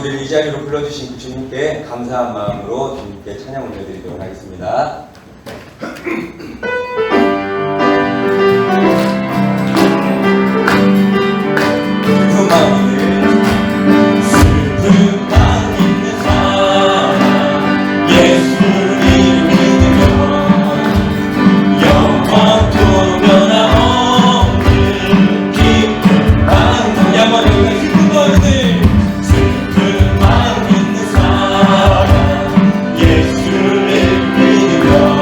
우리를 이 자리로 불러주신 그 주님께 감사한 마음으로 주님께 찬양 올려드리도록 하겠습니다. 슬픈 마음 있는 사람 예수를 믿으며 영원토록 변함없는 기쁜 마음 야만의 슬픈 마음들 슬픈 마음 있는 사람 예수를 믿으며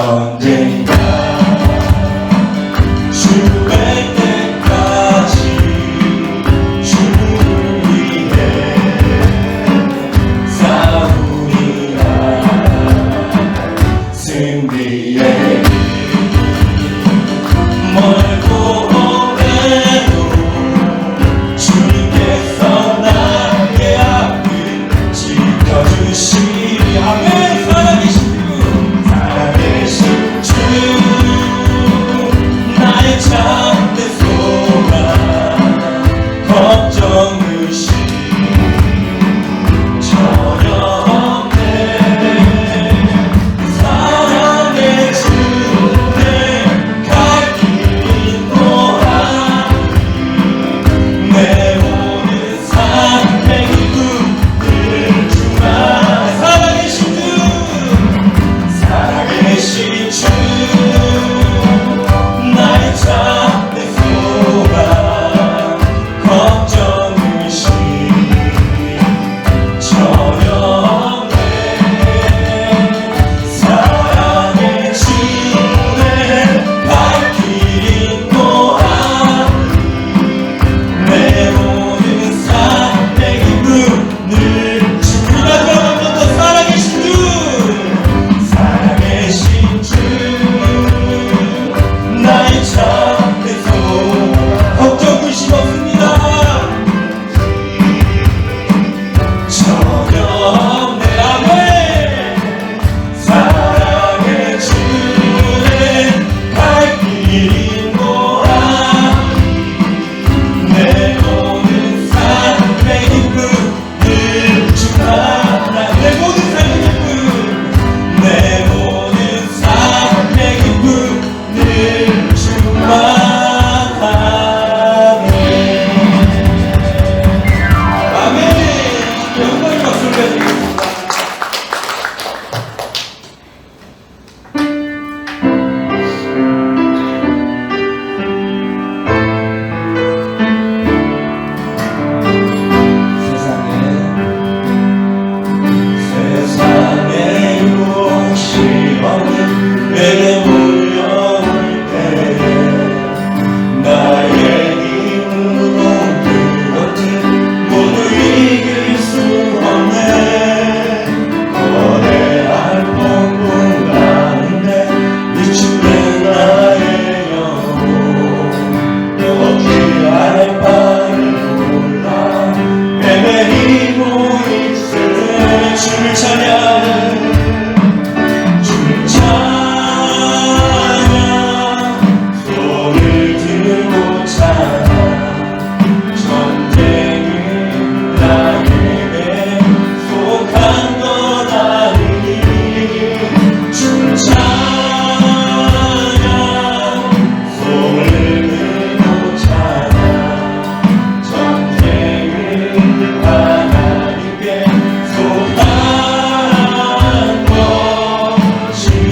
언젠가 주 뵐 때까지 주를 위해 싸우리라. 승리의 멀고 오래도 주님께서 나의 앞을 지켜주시리. 아멘. 살아계신 주 나의 참된 소망 걱정 의심 전혀 없네. 사랑의 주내 갈 길 인도하리. 내 모든 삶의 기쁨을 주마. 살아계신 주 나의 참된 소망 걱정 의심 전혀 없네. 사랑의 주내 갈 길 인도하리. 내 모든 삶의 기쁨을 주라. 더 살아계신 주 나의 참된 소망 걱정 의심 없습니다. 전혀 없네. 아멘. 사랑의 주내 갈 길 인도하리. 내 모든 삶의 기쁨을 주라. 내 모든 삶의 기쁨 내 모든 삶의 기쁨을 주만하네. 아멘. 영광의 박수를 드리겠습니다. 세상에 유혹 시험이 내게 몰려올 때에 나의 힘으로 그것들 모두 이길 수 없네. 거대한 폭풍 가운데 위축된 나의 영혼 어찌 할 바를 몰라 헤매이고 있을 때 주를 찬양해. 주를 찬양 손을 들고 찬양. 전쟁은 나에게 속한 것 아니니 주를 찬양 손을 들고 찬양. 전쟁은 하나님께 속한 것이야.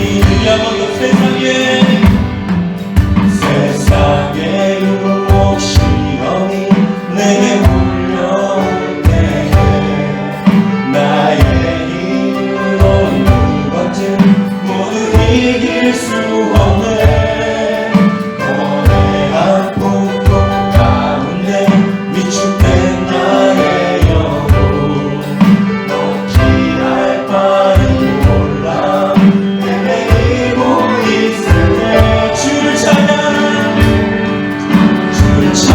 세상의 유혹 시험이 내게 몰려올 때에 나의 힘으로 그것들 모두 이길 수 없네. 거대한 폭풍 가운데 위축된 나의 영혼 어찌 할 바를 몰라 헤매이고 있을 때 주를 찬양. 주를 찬양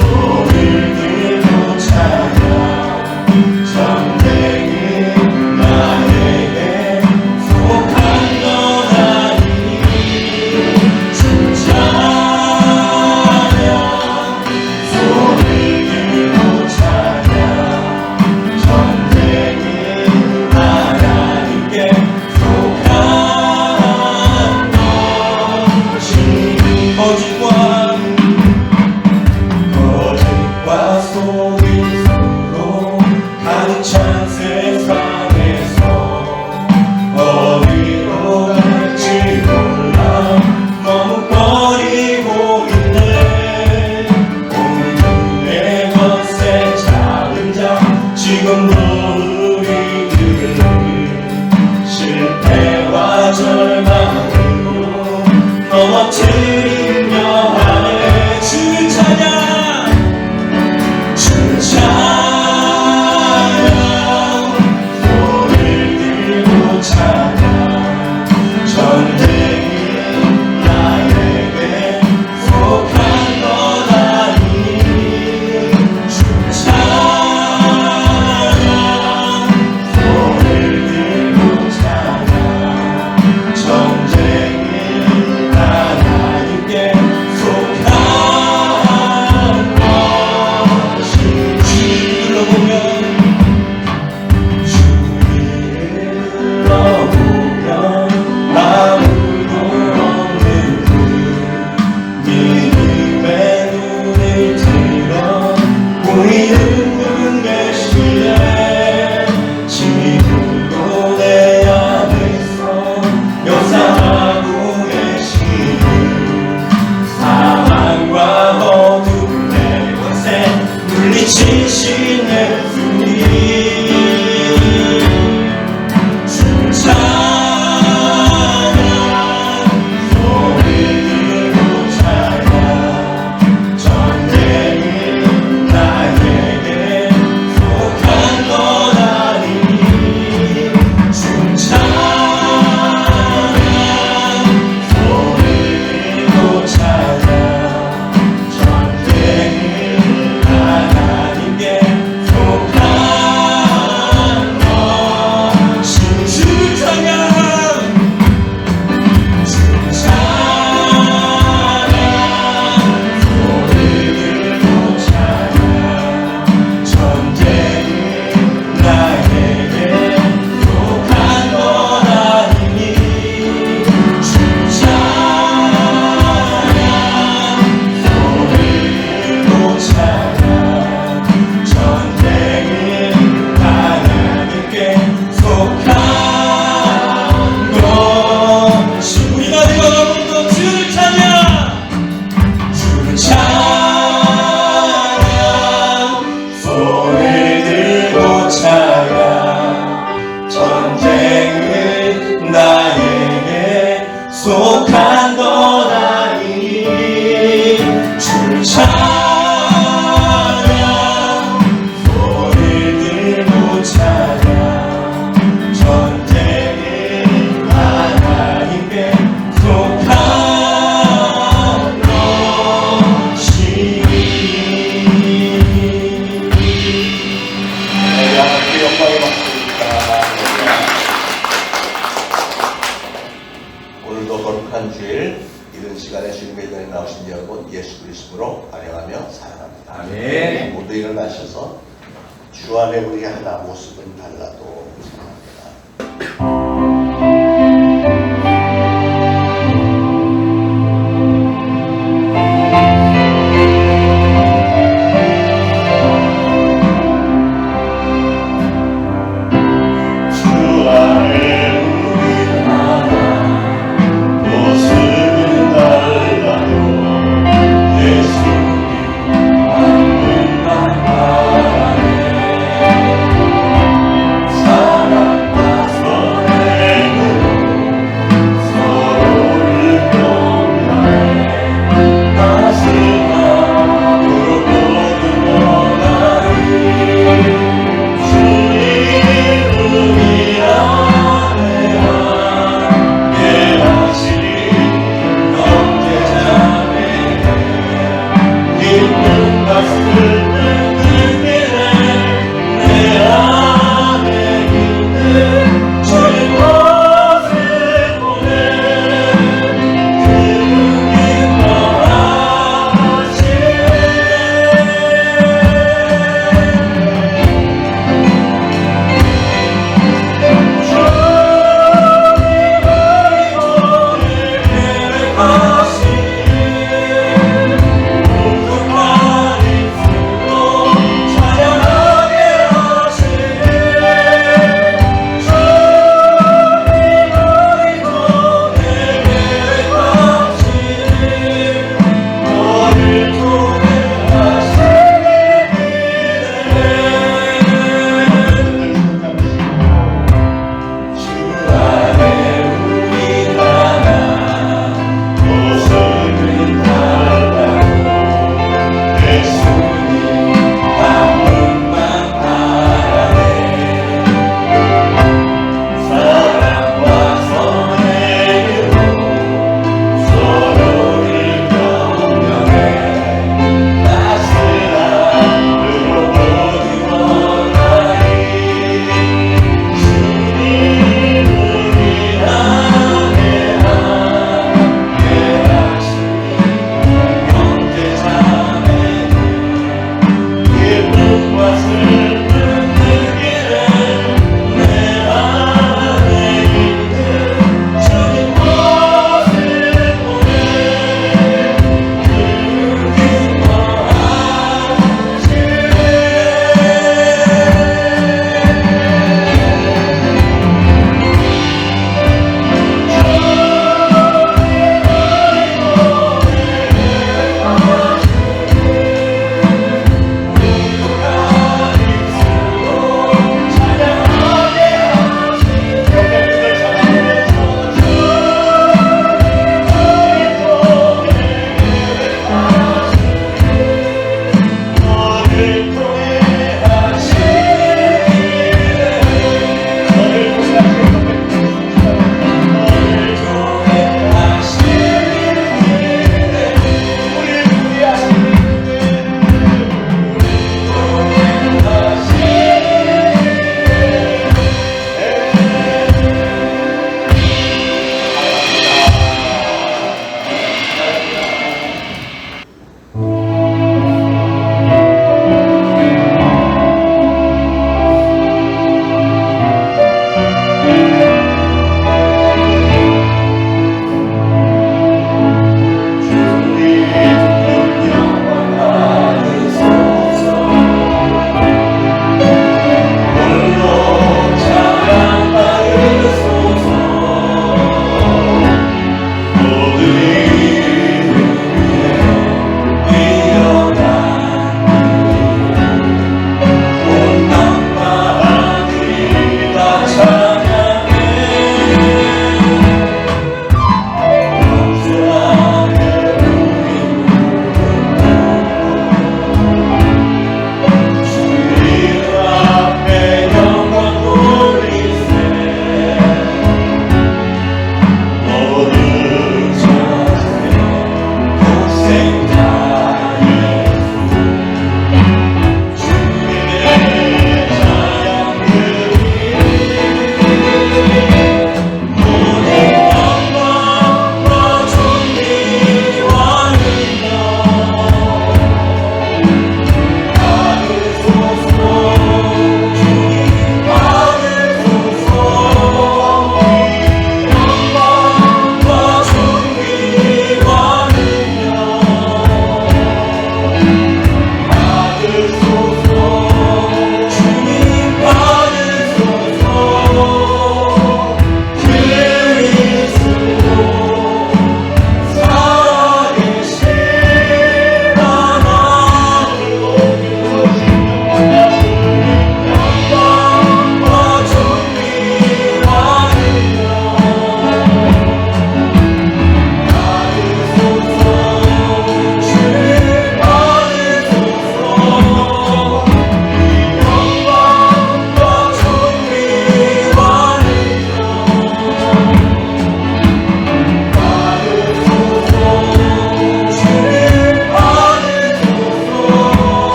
손을 들고 찬양. 전쟁은 나에게 속한 오늘 시간에 주님의 전에 나오신 여러분 예수 그리스도로 환영하며 사랑합니다. 아멘. 모두 일어나셔서 주 안에 우리 하나 모습은 달라도 사랑합니다. 사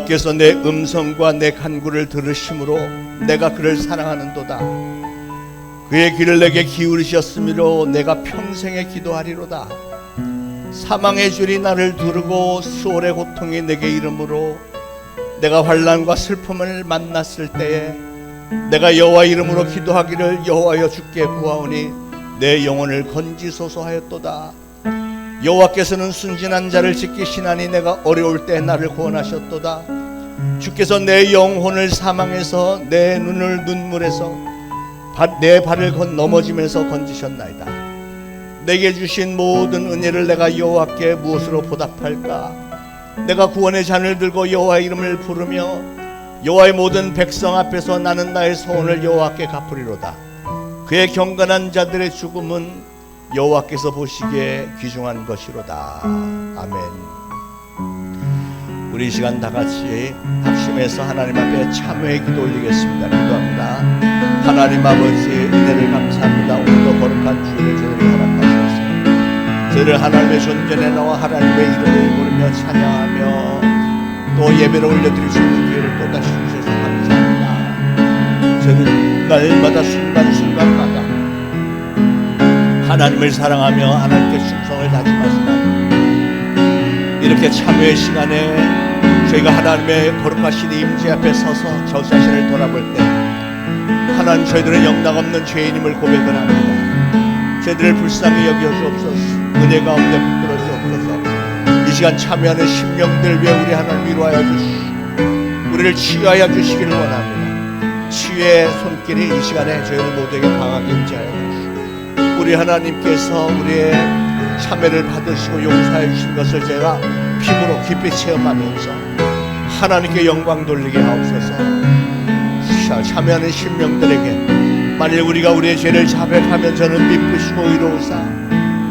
여호와께서 내 음성과 내 간구를 들으심으로 내가 그를 사랑하는도다. 그의 귀를 내게 기울이셨으므로 내가 평생에 기도하리로다. 사망의 줄이 나를 두르고 수월의 고통이 내게 이르므로 내가 환난과 슬픔을 만났을 때에 내가 여호와 이름으로 기도하기를 여호와여 주께 구하오니 내 영혼을 건지소서 하였도다. 여호와께서는 순진한 자를 지키시나니 내가 어려울 때 나를 구원하셨도다. 주께서 내 영혼을 사망에서 내 눈을 눈물에서 내 발을 넘어지면서 건지셨나이다. 내게 주신 모든 은혜를 내가 여호와께 무엇으로 보답할까? 내가 구원의 잔을 들고 여호와의 이름을 부르며 여호와의 모든 백성 앞에서 나는 나의 소원을 여호와께 갚으리로다. 그의 경건한 자들의 죽음은 여호와께서 보시기에 귀중한 것이로다. 아멘. 우리 이 시간 다 같이 합심해서 하나님 앞에 참회의 기도 올리겠습니다. 기도합니다. 하나님 아버지, 은혜를 감사합니다. 오늘도 거룩한 주일을 저희를 허락하셔서 저희를 하나님의 존전에 나와 하나님의 이름을 부르며 찬양하며 또 예배를 올려드릴 수 있는 기회를 또다시 주셔서 감사합니다. 저희는 날마다 순간순간마다 하나님을 사랑하며 하나님께 충성을 다짐하시나 이렇게 참회의 시간에 저희가 하나님의 거룩하신 임재 앞에 서서 저 자신을 돌아볼 때 하나님, 저희들은 영락없는 죄인임을 고백을 합니다. 저희들을 불쌍히 여겨 주옵소서. 은혜 가운데 붙들어 주옵소서. 이 시간 참여하는 심령들 위해 우리 하나님 위로하여 주시고 우리를 치유하여 주시기를 원합니다. 치유의 손길이 이 시간에 저희들 모두에게 강하게 임재하여 주시고 우리 하나님께서 우리의 참회를 받으시고 용서해 주신 것을 제가 피부로 깊이 체험하면서 하나님께 영광 돌리게 하옵소서. 참여하는 심령들에게 만일 우리가 우리의 죄를 자백하면 저는 미쁘시고 의로우사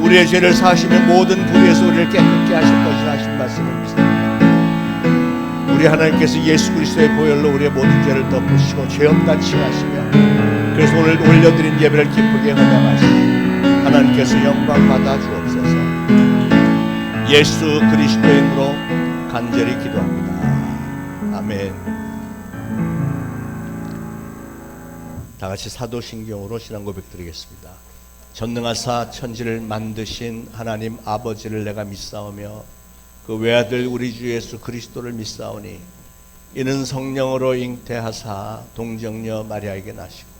우리의 죄를 사하시면 모든 불의에서 우리를 깨끗게 하실 것이라 하신 말씀을 믿습니다. 우리 하나님께서 예수 그리스도의 보혈로 우리의 모든 죄를 덮으시고 죄 없다 칭하시며 그래서 오늘 올려드린 예배를 기쁘게 헌납하시고 하나님께서 영광 받아 주옵소서. 예수 그리스도의 이름으로 간절히 기도합니다. 아멘. 다 같이 사도신경으로 신앙 고백 드리겠습니다. 전능하사 천지를 만드신 하나님 아버지를 내가 믿사오며 그 외아들 우리 주 예수 그리스도를 믿사오니 이는 성령으로 잉태하사 동정녀 마리아에게 나시고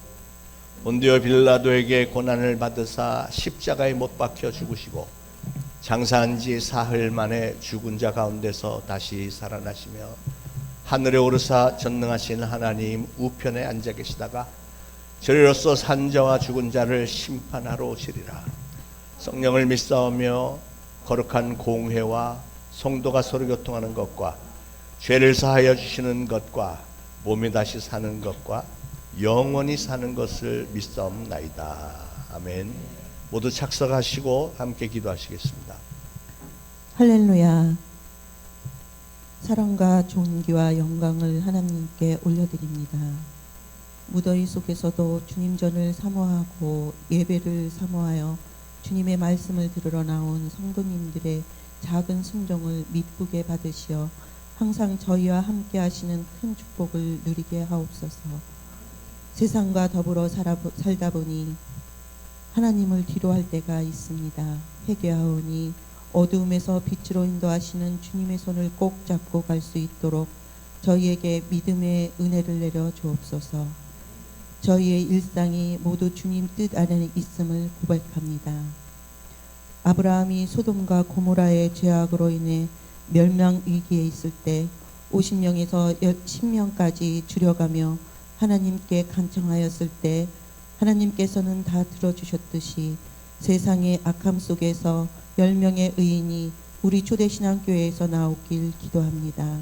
본디오 빌라도에게 고난을 받으사 십자가에 못 박혀 죽으시고 장사한 지 사흘 만에 죽은 자 가운데서 다시 살아나시며 하늘에 오르사 전능하신 하나님 우편에 앉아 계시다가 저리로서 산자와 죽은 자를 심판하러 오시리라. 성령을 믿사오며 거룩한 공회와 성도가 서로 교통하는 것과 죄를 사하여 주시는 것과 몸이 다시 사는 것과 영원히 사는 것을 믿사옵나이다. 아멘. 모두 착석하시고 함께 기도하시겠습니다. 할렐루야. 사랑과 존귀와 영광을 하나님께 올려드립니다. 무더위 속에서도 주님 전을 사모하고 예배를 사모하여 주님의 말씀을 들으러 나온 성도님들의 작은 순종을 미쁘게 받으시어 항상 저희와 함께 하시는 큰 축복을 누리게 하옵소서. 세상과 더불어 살다 보니 하나님을 뒤로할 때가 있습니다. 회개하오니 어두움에서 빛으로 인도하시는 주님의 손을 꼭 잡고 갈 수 있도록 저희에게 믿음의 은혜를 내려 주옵소서. 저희의 일상이 모두 주님 뜻 안에 있음을 고백합니다. 아브라함이 소돔과 고모라의 죄악으로 인해 멸망 위기에 있을 때 50명에서 10명까지 줄여가며 하나님께 간청하였을 때 하나님께서는 다 들어주셨듯이 세상의 악함 속에서 10명의 의인이 우리 초대신앙교회에서 나오길 기도합니다.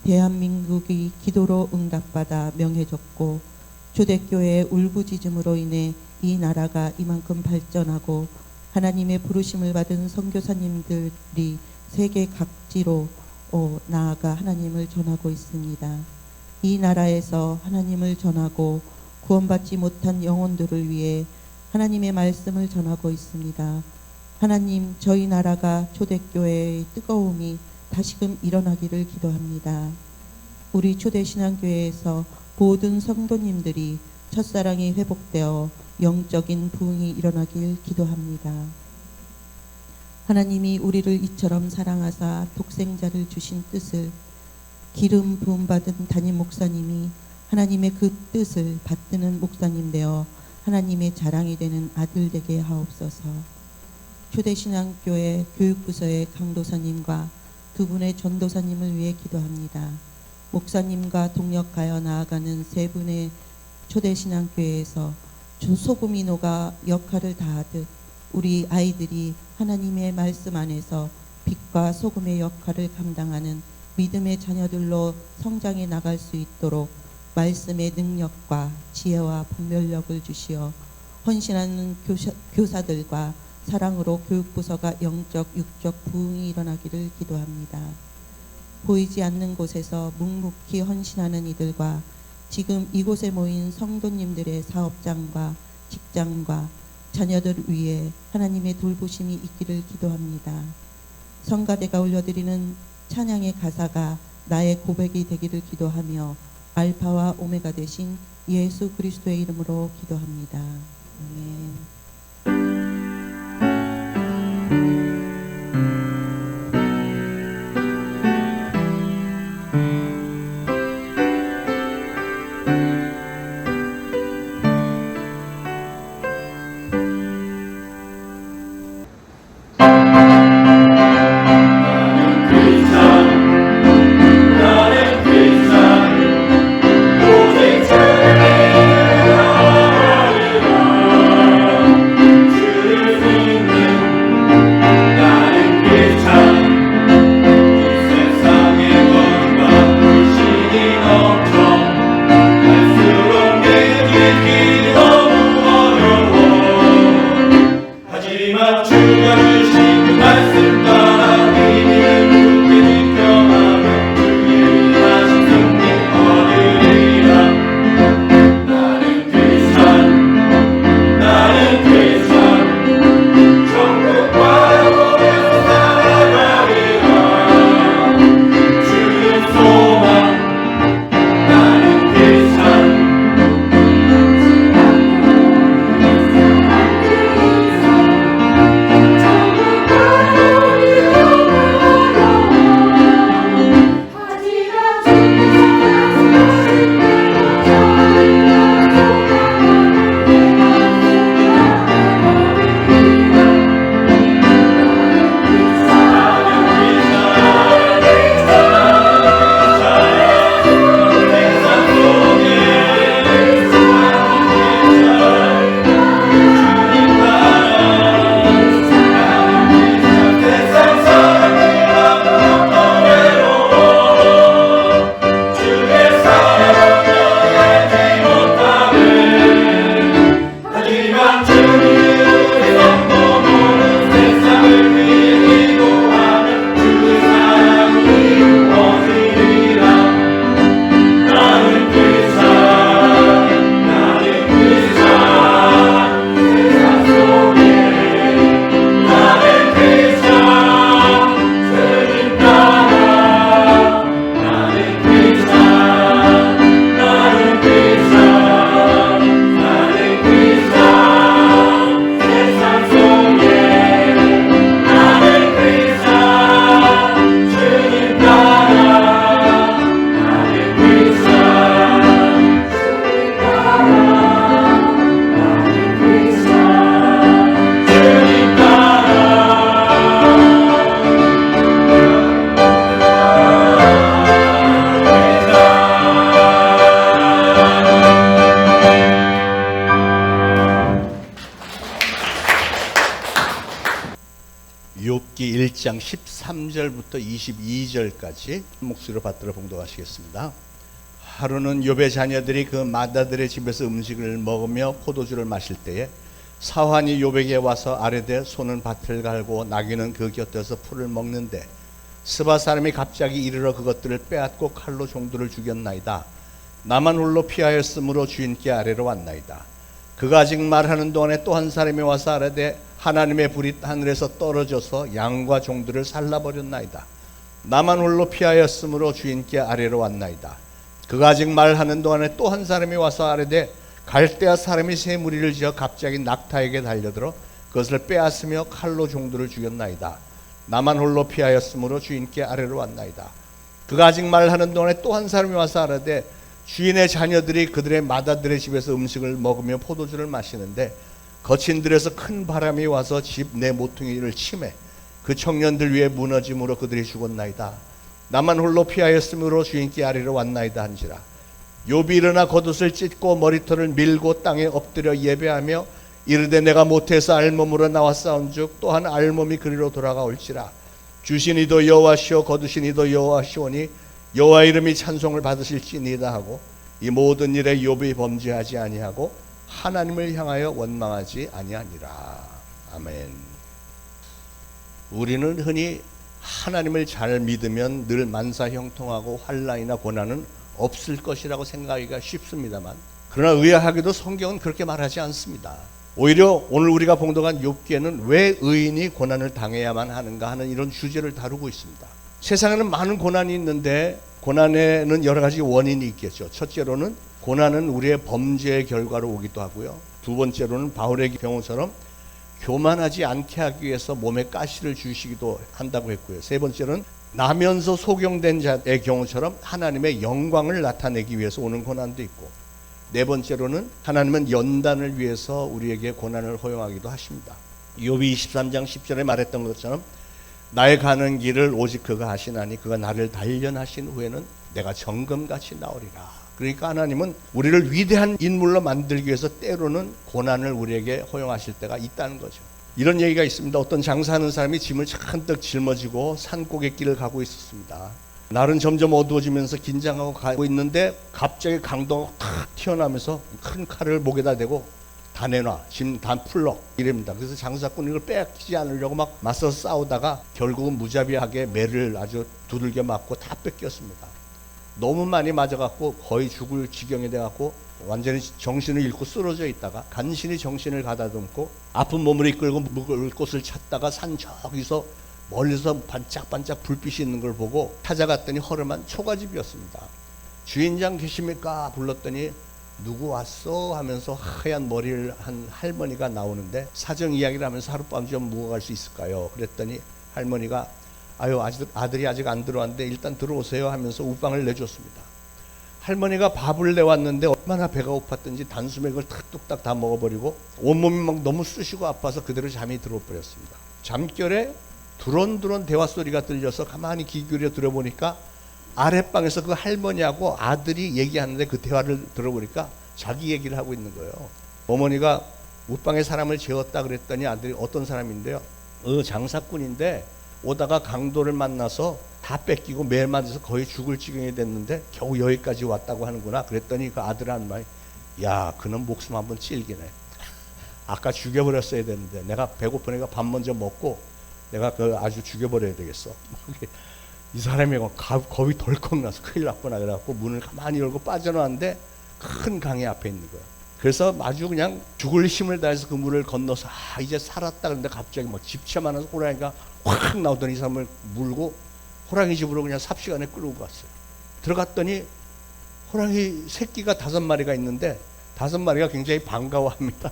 대한민국이 기도로 응답받아 명예졌고 초대교회의 울부짖음으로 인해 이 나라가 이만큼 발전하고 하나님의 부르심을 받은 선교사님들이 세계 각지로 나아가 하나님을 전하고 있습니다. 이 나라에서 하나님을 전하고 구원받지 못한 영혼들을 위해 하나님의 말씀을 전하고 있습니다. 하나님, 저희 나라가 초대교회의 뜨거움이 다시금 일어나기를 기도합니다. 우리 초대신앙교회에서 모든 성도님들이 첫사랑이 회복되어 영적인 부흥이 일어나길 기도합니다. 하나님이 우리를 이처럼 사랑하사 독생자를 주신 뜻을 기름 부음 받은 담임 목사님이 하나님의 그 뜻을 받드는 목사님 되어 하나님의 자랑이 되는 아들 되게 하옵소서. 초대신앙교회 교육부서의 강도사님과 두 분의 전도사님을 위해 기도합니다. 목사님과 동역하여 나아가는 세 분의 초대신앙교회에서 소금이 녹아 역할을 다하듯 우리 아이들이 하나님의 말씀 안에서 빛과 소금의 역할을 감당하는 믿음의 자녀들로 성장해 나갈 수 있도록 말씀의 능력과 지혜와 분별력을 주시어 헌신하는 교사들과 사랑으로 교육부서가 영적 육적 부흥이 일어나기를 기도합니다. 보이지 않는 곳에서 묵묵히 헌신하는 이들과 지금 이곳에 모인 성도님들의 사업장과 직장과 자녀들 위에 하나님의 돌보심이 있기를 기도합니다. 성가대가 올려드리는 찬양의 가사가 나의 고백이 되기를 기도하며 알파와 오메가 되신 예수 그리스도의 이름으로 기도합니다. 아멘. 욥기 1장 13절부터 22절까지 목소리로 받들어 봉독하시겠습니다. 하루는 욥의 자녀들이 그 마다들의 집에서 음식을 먹으며 포도주를 마실 때에 사환이 욥에게 와서 아뢰되 소는 밭을 갈고 나귀는 그 곁에서 풀을 먹는데 스바 사람이 갑자기 이르러 그것들을 빼앗고 칼로 종들을 죽였나이다. 나만 홀로 피하였으므로 주인께 아래로 왔나이다. 그가 아직 말하는 동안에 또 한 사람이 와서 아뢰되 하나님의 불이 하늘에서 떨어져서 양과 종들을 살라버렸나이다. 나만 홀로 피하였으므로 주인께 아래로 왔나이다. 그가 아직 말하는 동안에 또 한 사람이 와서 아뢰되 갈대아 사람이 새 무리를 지어 갑자기 낙타에게 달려들어 그것을 빼앗으며 칼로 종들을 죽였나이다. 나만 홀로 피하였으므로 주인께 아래로 왔나이다. 그가 아직 말하는 동안에 또 한 사람이 와서 아뢰되 주인의 자녀들이 그들의 맏아들의 집에서 음식을 먹으며 포도주를 마시는데 거친 들에서 큰 바람이 와서 집 내 모퉁이를 치매 그 청년들 위에 무너짐으로 그들이 죽었나이다. 나만 홀로 피하였으므로 주인께 아래로 왔나이다 한지라. 욥이 일어나 겉옷을 찢고 머리털을 밀고 땅에 엎드려 예배하며 이르되 내가 모태에서 알몸으로 나와 싸운즉 또한 알몸이 그리로 돌아가올지라. 주신 이도 여호와시오 거두신 이도 여호와시오니 여호와 이름이 찬송을 받으실지니이다 하고 이 모든 일에 욥이 범죄하지 아니하고 하나님을 향하여 원망하지 아니하니라. 아멘. 우리는 흔히 하나님을 잘 믿으면 늘 만사 형통하고 환난이나 고난은 없을 것이라고 생각하기가 쉽습니다만, 그러나 의아하게도 성경은 그렇게 말하지 않습니다. 오히려 오늘 우리가 봉독한 욥기에는 왜 의인이 고난을 당해야만 하는가 하는 이런 주제를 다루고 있습니다. 세상에는 많은 고난이 있는데 고난에는 여러 가지 원인이 있겠죠. 첫째로는 고난은 우리의 범죄의 결과로 오기도 하고요. 두 번째로는 바울의 경우처럼 교만하지 않게 하기 위해서 몸에 가시를 주시기도 한다고 했고요. 세 번째는 나면서 소경된 자의 경우처럼 하나님의 영광을 나타내기 위해서 오는 고난도 있고, 네 번째로는 하나님은 연단을 위해서 우리에게 고난을 허용하기도 하십니다. 욥이 23장 10절에 말했던 것처럼 나의 가는 길을 오직 그가 하시나니 그가 나를 단련하신 후에는 내가 정금같이 나오리라. 그러니까 하나님은 우리를 위대한 인물로 만들기 위해서 때로는 고난을 우리에게 허용하실 때가 있다는 거죠. 이런 얘기가 있습니다. 어떤 장사하는 사람이 짐을 잔뜩 짊어지고 산고개 길을 가고 있었습니다. 날은 점점 어두워지면서 긴장하고 가고 있는데 갑자기 강도가 탁 튀어나오면서 큰 칼을 목에다 대고 다 내놔, 짐 다 풀러 이랍니다. 그래서 장사꾼이 이걸 뺏기지 않으려고 막 맞서서 싸우다가 결국은 무자비하게 매를 아주 두들겨 맞고 다 뺏겼습니다. 너무 많이 맞아갖고 거의 죽을 지경이 돼갖고 완전히 정신을 잃고 쓰러져 있다가 간신히 정신을 가다듬고 아픈 몸을 이끌고 묵을 곳을 찾다가 산 저기서 멀리서 반짝반짝 불빛이 있는 걸 보고 찾아갔더니 허름한 초가집이었습니다. 주인장 계십니까? 불렀더니 누구 왔어? 하면서 하얀 머리를 한 할머니가 나오는데 사정 이야기를 하면서 하룻밤 좀 묵어갈 수 있을까요? 그랬더니 할머니가 아유 아들이 아직 안 들어왔는데 일단 들어오세요 하면서 우방을 내줬습니다. 할머니가 밥을 내왔는데 얼마나 배가 고팠던지 단숨에 그걸 뚝딱 다 먹어버리고 온몸이 막 너무 쑤시고 아파서 그대로 잠이 들어버렸습니다. 잠결에 두런두런 대화 소리가 들려서 가만히 귀 기울여 들어보니까 아랫방에서 그 할머니하고 아들이 얘기하는데 그 대화를 들어보니까 자기 얘기를 하고 있는 거예요. 어머니가 웃방에 사람을 재웠다 그랬더니 아들이 어떤 사람인데요, 장사꾼인데 오다가 강도를 만나서 다 뺏기고 매일 맞아서 거의 죽을 지경이 됐는데 겨우 여기까지 왔다고 하는구나. 그랬더니 그 아들 하는 말이 야 그놈 목숨 한번 찔기네. 아까 죽여버렸어야 되는데 내가 배고프니까 밥 먼저 먹고 내가 그 아주 죽여버려야 되겠어. 이 사람이 겁이 덜컥 나서 큰일 났구나 그래갖고 문을 가만히 열고 빠져나왔는데 큰 강의 앞에 있는 거야. 그래서 아주 그냥 죽을 힘을 다해서 그 물을 건너서 이제 살았다 그러는데 갑자기 막 집채만한 호랑이가 확 나오더니 이 사람을 물고 호랑이 집으로 그냥 삽시간에 끌고 갔어요. 들어갔더니 호랑이 새끼가 5마리가 있는데 5마리가 굉장히 반가워합니다.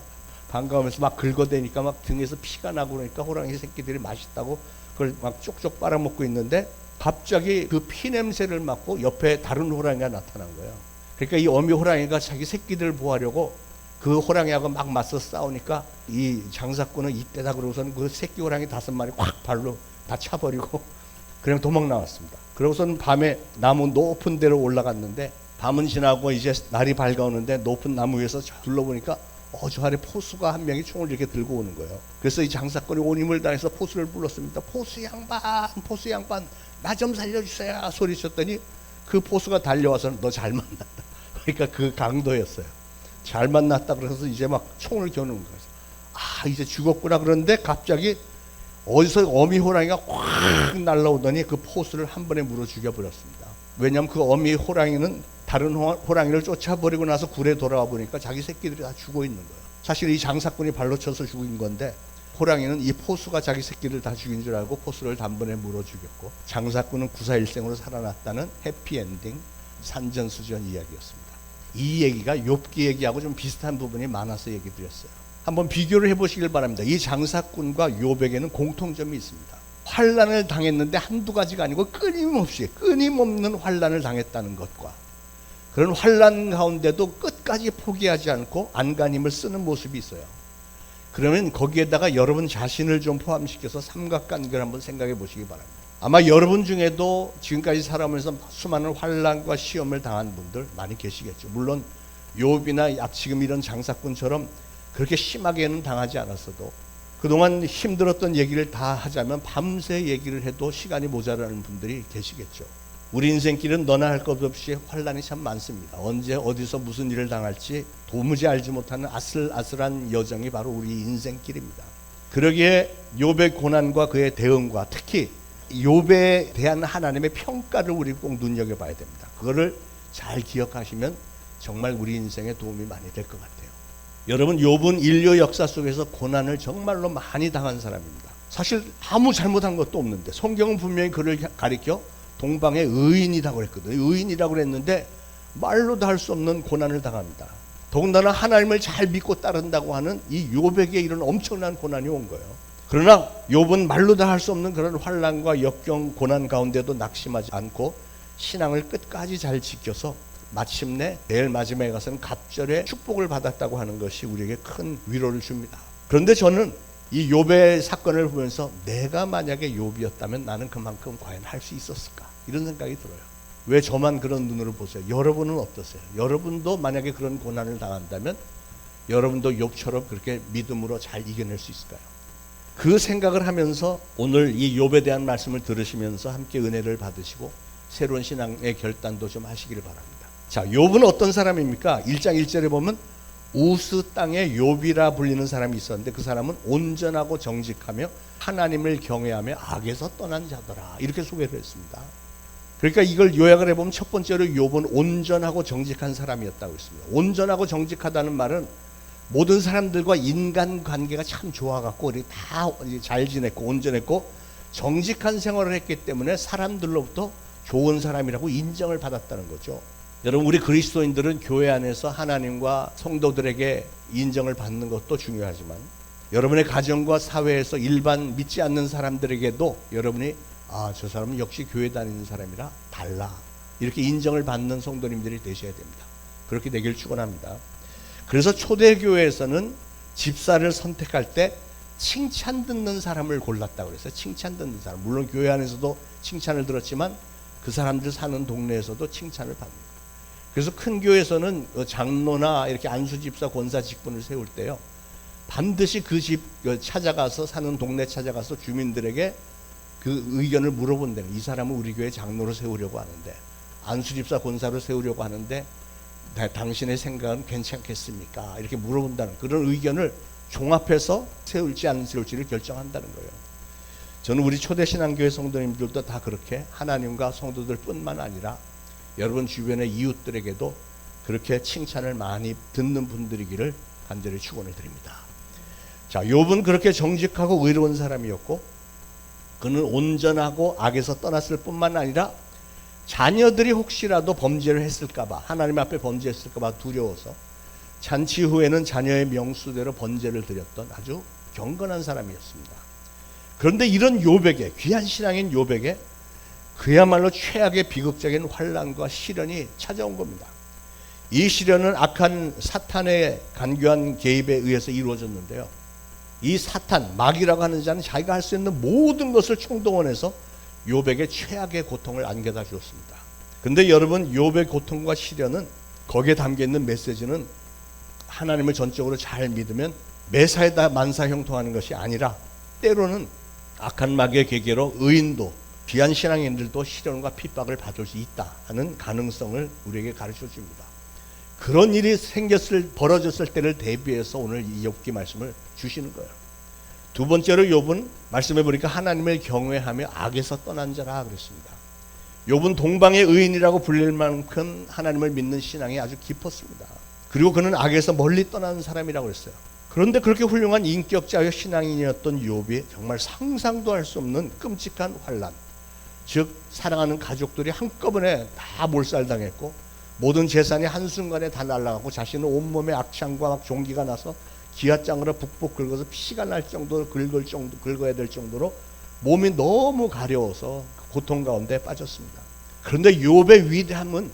반가우면서 막 긁어대니까 막 등에서 피가 나고 그러니까 호랑이 새끼들이 맛있다고 그걸 막 쪽쪽 빨아먹고 있는데 갑자기 그 피 냄새를 맡고 옆에 다른 호랑이가 나타난 거예요. 그러니까 이 어미 호랑이가 자기 새끼들을 보호하려고 그 호랑이하고 막 맞서 싸우니까 이 장사꾼은 이때다 그러고서는 그 새끼 호랑이 5마리 확 발로 다 차버리고 그냥 도망 나왔습니다. 그러고서는 밤에 나무 높은 데로 올라갔는데 밤은 지나고 이제 날이 밝아오는데 높은 나무 위에서 둘러보니까 저 아래 포수가 한 명이 총을 이렇게 들고 오는 거예요. 그래서 이 장사꾼이 온 힘을 다해서 포수를 불렀습니다. 포수 양반 나 좀 살려주세요 소리쳤더니 그 포수가 달려와서 너 잘 만났다. 그러니까 그 강도였어요. 잘 만났다 그래서 이제 막 총을 겨누는 거예요. 이제 죽었구나. 그런데 갑자기 어디서 어미 호랑이가 확 날라오더니 그 포수를 한 번에 물어 죽여버렸습니다. 왜냐하면 그 어미 호랑이는 다른 호랑이를 쫓아버리고 나서 굴에 돌아와 보니까 자기 새끼들이 다 죽어 있는 거예요. 사실 이 장사꾼이 발로 쳐서 죽인 건데 호랑이는 이 포수가 자기 새끼들 다 죽인 줄 알고 포수를 단번에 물어 죽였고 장사꾼은 구사일생으로 살아났다는 해피엔딩 산전수전 이야기였습니다. 이 얘기가 욥기 얘기하고 좀 비슷한 부분이 많아서 얘기 드렸어요. 한번 비교를 해보시길 바랍니다. 이 장사꾼과 욥에게는 공통점이 있습니다. 환난을 당했는데 한두 가지가 아니고 끊임없는 환난을 당했다는 것과 그런 환난 가운데도 끝까지 포기하지 않고 안간힘을 쓰는 모습이 있어요. 그러면 거기에다가 여러분 자신을 좀 포함시켜서 삼각관계를 한번 생각해 보시기 바랍니다. 아마 여러분 중에도 지금까지 살아오면서 수많은 환난과 시험을 당한 분들 많이 계시겠죠. 물론 욥이나 지금 이런 장사꾼처럼 그렇게 심하게는 당하지 않았어도 그동안 힘들었던 얘기를 다 하자면 밤새 얘기를 해도 시간이 모자라는 분들이 계시겠죠. 우리 인생길은 너나 할 것 없이 환난이 참 많습니다. 언제 어디서 무슨 일을 당할지 도무지 알지 못하는 아슬아슬한 여정이 바로 우리 인생길입니다. 그러기에 욥의 고난과 그의 대응과 특히 욥에 대한 하나님의 평가를 우리 꼭 눈여겨봐야 됩니다. 그거를 잘 기억하시면 정말 우리 인생에 도움이 많이 될 것 같아요. 여러분, 욥은 인류 역사 속에서 고난을 정말로 많이 당한 사람입니다. 사실 아무 잘못한 것도 없는데 성경은 분명히 그를 가리켜 동방의 의인이라고 그랬거든요. 의인이라고 그랬는데 말로도 할 수 없는 고난을 당합니다. 더군다나 하나님을 잘 믿고 따른다고 하는 이 욥에게 이런 엄청난 고난이 온 거예요. 그러나 욥은 말로도 할 수 없는 그런 환난과 역경 고난 가운데도 낙심하지 않고 신앙을 끝까지 잘 지켜서 마침내 내일 마지막에 가서는 갑절의 축복을 받았다고 하는 것이 우리에게 큰 위로를 줍니다. 그런데 저는 이 욥의 사건을 보면서 내가 만약에 욥이었다면 나는 그만큼 과연 할 수 있었을까? 이런 생각이 들어요. 왜 저만 그런 눈으로 보세요? 여러분은 어떠세요? 여러분도 만약에 그런 고난을 당한다면 여러분도 욥처럼 그렇게 믿음으로 잘 이겨낼 수 있을까요? 그 생각을 하면서 오늘 이 욥에 대한 말씀을 들으시면서 함께 은혜를 받으시고 새로운 신앙의 결단도 좀 하시기를 바랍니다. 자, 욥은 어떤 사람입니까? 1장 1절에 보면 우스 땅의 욥이라 불리는 사람이 있었는데 그 사람은 온전하고 정직하며 하나님을 경외하며 악에서 떠난 자더라, 이렇게 소개를 했습니다. 그러니까 이걸 요약을 해보면 첫 번째로 욥은 온전하고 정직한 사람이었다고 했습니다. 온전하고 정직하다는 말은 모든 사람들과 인간관계가 참 좋아갖고 우리 다 잘 지냈고 온전했고 정직한 생활을 했기 때문에 사람들로부터 좋은 사람이라고 인정을 받았다는 거죠. 여러분, 우리 그리스도인들은 교회 안에서 하나님과 성도들에게 인정을 받는 것도 중요하지만 여러분의 가정과 사회에서 일반 믿지 않는 사람들에게도 여러분이 저 사람은 역시 교회 다니는 사람이라 달라, 이렇게 인정을 받는 성도님들이 되셔야 됩니다. 그렇게 되길 축원합니다. 그래서 초대교회에서는 집사를 선택할 때 칭찬 듣는 사람을 골랐다고 그랬어요. 칭찬 듣는 사람. 물론 교회 안에서도 칭찬을 들었지만 그 사람들 사는 동네에서도 칭찬을 받는. 그래서 큰 교회에서는 장로나 이렇게 안수집사 권사 직분을 세울 때요, 반드시 그 집 찾아가서 사는 동네 찾아가서 주민들에게 그 의견을 물어본다는. 이 사람은 우리 교회 장로로 세우려고 하는데, 안수집사 권사로 세우려고 하는데 당신의 생각은 괜찮겠습니까? 이렇게 물어본다는 그런 의견을 종합해서 세울지 안 세울지를 결정한다는 거예요. 저는 우리 초대신앙교회 성도님들도 다 그렇게 하나님과 성도들 뿐만 아니라 여러분 주변의 이웃들에게도 그렇게 칭찬을 많이 듣는 분들이기를 간절히 축원을 드립니다. 자, 욥은 그렇게 정직하고 의로운 사람이었고 그는 온전하고 악에서 떠났을 뿐만 아니라 자녀들이 혹시라도 범죄를 했을까봐, 하나님 앞에 범죄했을까봐 두려워서 잔치 후에는 자녀의 명수대로 번제를 드렸던 아주 경건한 사람이었습니다. 그런데 이런 욥에게, 귀한 신앙인 욥에게 그야말로 최악의 비극적인 환난과 시련이 찾아온 겁니다. 이 시련은 악한 사탄의 간교한 개입에 의해서 이루어졌는데요, 이 사탄, 마귀라고 하는 자는 자기가 할 수 있는 모든 것을 총동원해서 욥에게 최악의 고통을 안겨다 주었습니다. 그런데 여러분, 욥의 고통과 시련은, 거기에 담겨있는 메시지는 하나님을 전적으로 잘 믿으면 매사에다 만사형통하는 것이 아니라 때로는 악한 마귀의 계계로 의인도, 귀한 신앙인들도 시련과 핍박을 받을 수 있다 하는 가능성을 우리에게 가르쳐 줍니다. 그런 일이 벌어졌을 때를 대비해서 오늘 이 욥기 말씀을 주시는 거예요. 두 번째로 욥은 말씀해 보니까 하나님을 경외하며 악에서 떠난 자라 그랬습니다. 욥은 동방의 의인이라고 불릴 만큼 하나님을 믿는 신앙이 아주 깊었습니다. 그리고 그는 악에서 멀리 떠나는 사람이라고 그랬어요. 그런데 그렇게 훌륭한 인격자여 신앙인이었던 욥이 정말 상상도 할 수 없는 끔찍한 환난, 즉 사랑하는 가족들이 한꺼번에 다 몰살당했고 모든 재산이 한순간에 다 날아가고 자신은 온몸에 악창과 막 종기가 나서 기아장으로 북북 긁어서 피가 날 정도로 긁어야 될 정도로 몸이 너무 가려워서 고통 가운데 빠졌습니다. 그런데 욥의 위대함은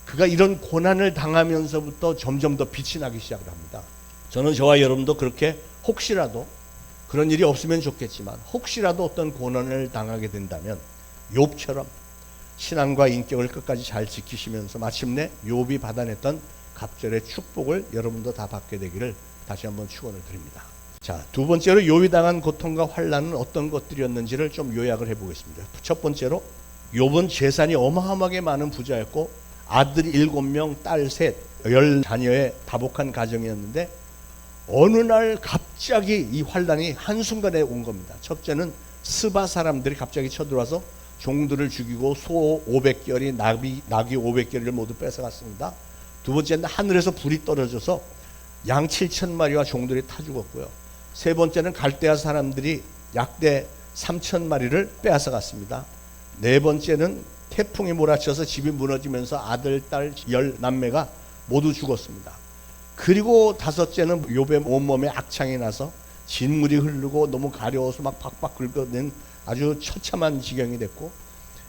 그가 이런 고난을 당하면서부터 점점 더 빛이 나기 시작을 합니다. 저는 저와 여러분도 그렇게 혹시라도 그런 일이 없으면 좋겠지만 혹시라도 어떤 고난을 당하게 된다면 욥처럼 신앙과 인격을 끝까지 잘 지키시면서 마침내 욥이 받아냈던 갑절의 축복을 여러분도 다 받게 되기를 다시 한번 축원을 드립니다. 자, 두 번째로 욥이 당한 고통과 환난은 어떤 것들이었는지를 좀 요약을 해보겠습니다. 첫 번째로 욥은 재산이 어마어마하게 많은 부자였고 아들 7명, 딸 3, 10자녀의 다복한 가정이었는데 어느 날 갑자기 이 환난이 한순간에 온 겁니다. 첫째는 스바 사람들이 갑자기 쳐들어와서 종들을 죽이고 소 500결이 나귀 500결을 모두 뺏어갔습니다. 두 번째는 하늘에서 불이 떨어져서 양 7,000마리와 종들이 타 죽었고요. 세 번째는 갈대아 사람들이 약대 3,000마리를 빼앗아갔습니다. 네 번째는 태풍이 몰아쳐서 집이 무너지면서 아들, 딸, 10남매가 모두 죽었습니다. 그리고 다섯째는 욥의 온몸에 악창이 나서 진물이 흐르고 너무 가려워서 막 박박 긁어낸 아주 처참한 지경이 됐고,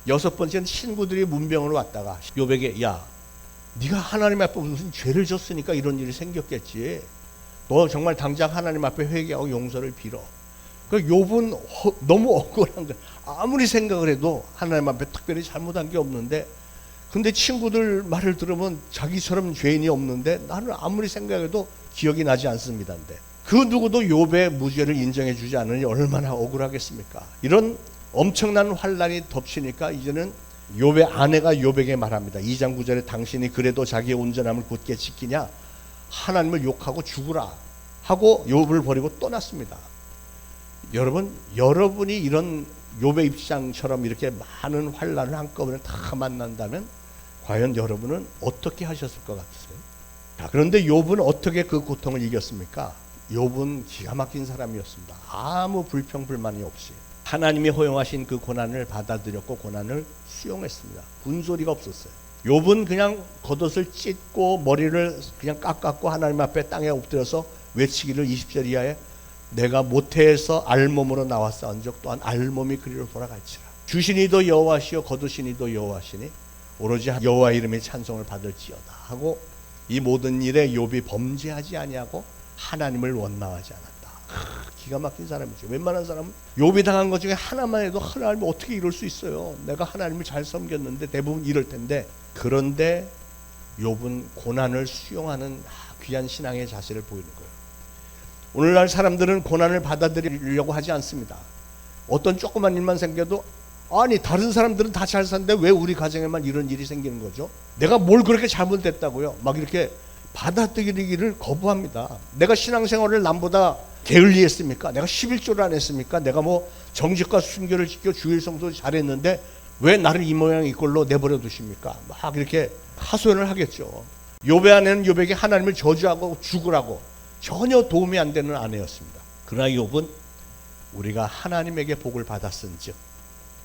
여섯 번째는 친구들이 문병으로 왔다가 욥에게 야, 네가 하나님 앞에 무슨 죄를 졌으니까 이런 일이 생겼겠지. 너 정말 당장 하나님 앞에 회개하고 용서를 빌어. 그 욥은 너무 억울한 거야. 아무리 생각을 해도 하나님 앞에 특별히 잘못한 게 없는데, 근데 친구들 말을 들으면 자기처럼 죄인이 없는데 나는 아무리 생각해도 기억이 나지 않습니다. 근데 그 누구도 욥의 무죄를 인정해 주지 않으니 얼마나 억울하겠습니까? 이런 엄청난 환난이 덮치니까 이제는 욥의 아내가 욥에게 말합니다. 2장 9절에 당신이 그래도 자기의 온전함을 굳게 지키냐? 하나님을 욕하고 죽으라 하고 욥을 버리고 떠났습니다. 여러분, 여러분이 이런 욥의 입장처럼 이렇게 많은 환난을 한꺼번에 다 만난다면 과연 여러분은 어떻게 하셨을 것 같으세요? 그런데 욥은 어떻게 그 고통을 이겼습니까? 욥은 기가 막힌 사람이었습니다. 아무 불평불만이 없이 하나님이 허용하신 그 고난을 받아들였고 고난을 수용했습니다. 군소리가 없었어요. 욥은 그냥 겉옷을 찢고 머리를 그냥 깎았고 하나님 앞에 땅에 엎드려서 외치기를 20절 이하에 내가 모태에서 알몸으로 나왔사온즉 또한 알몸이 그리로 돌아갈지라. 주시니도 여호와시요 거두시니도 여호와시니 오로지 여호와 이름의 찬송을 받을지어다 하고 이 모든 일에 욥이 범죄하지 아니하고 하나님을 원망하지 않았다. 기가 막힌 사람이죠. 웬만한 사람은 욥이 당한 것 중에 하나만 해도 하나님이 어떻게 이럴 수 있어요? 내가 하나님을 잘 섬겼는데 대부분 이럴 텐데, 그런데 욥은 고난을 수용하는 귀한 신앙의 자세를 보이는 거예요. 오늘날 사람들은 고난을 받아들이려고 하지 않습니다. 어떤 조그만 일만 생겨도 아니 다른 사람들은 다 잘 사는데 왜 우리 가정에만 이런 일이 생기는 거죠? 내가 뭘 그렇게 잘못했다고요? 막 이렇게 받아들이기를 거부합니다. 내가 신앙생활을 남보다 게을리했습니까? 내가 11조를 안 했습니까? 내가 뭐 정직과 순교를 지켜 주일 성도 잘했는데 왜 나를 이 모양 이 꼴로 내버려 두십니까? 막 이렇게 하소연을 하겠죠. 욥의 아내는 욥에게 하나님을 저주하고 죽으라고 전혀 도움이 안 되는 아내였습니다. 그러나 욥은 우리가 하나님에게 복을 받았은즉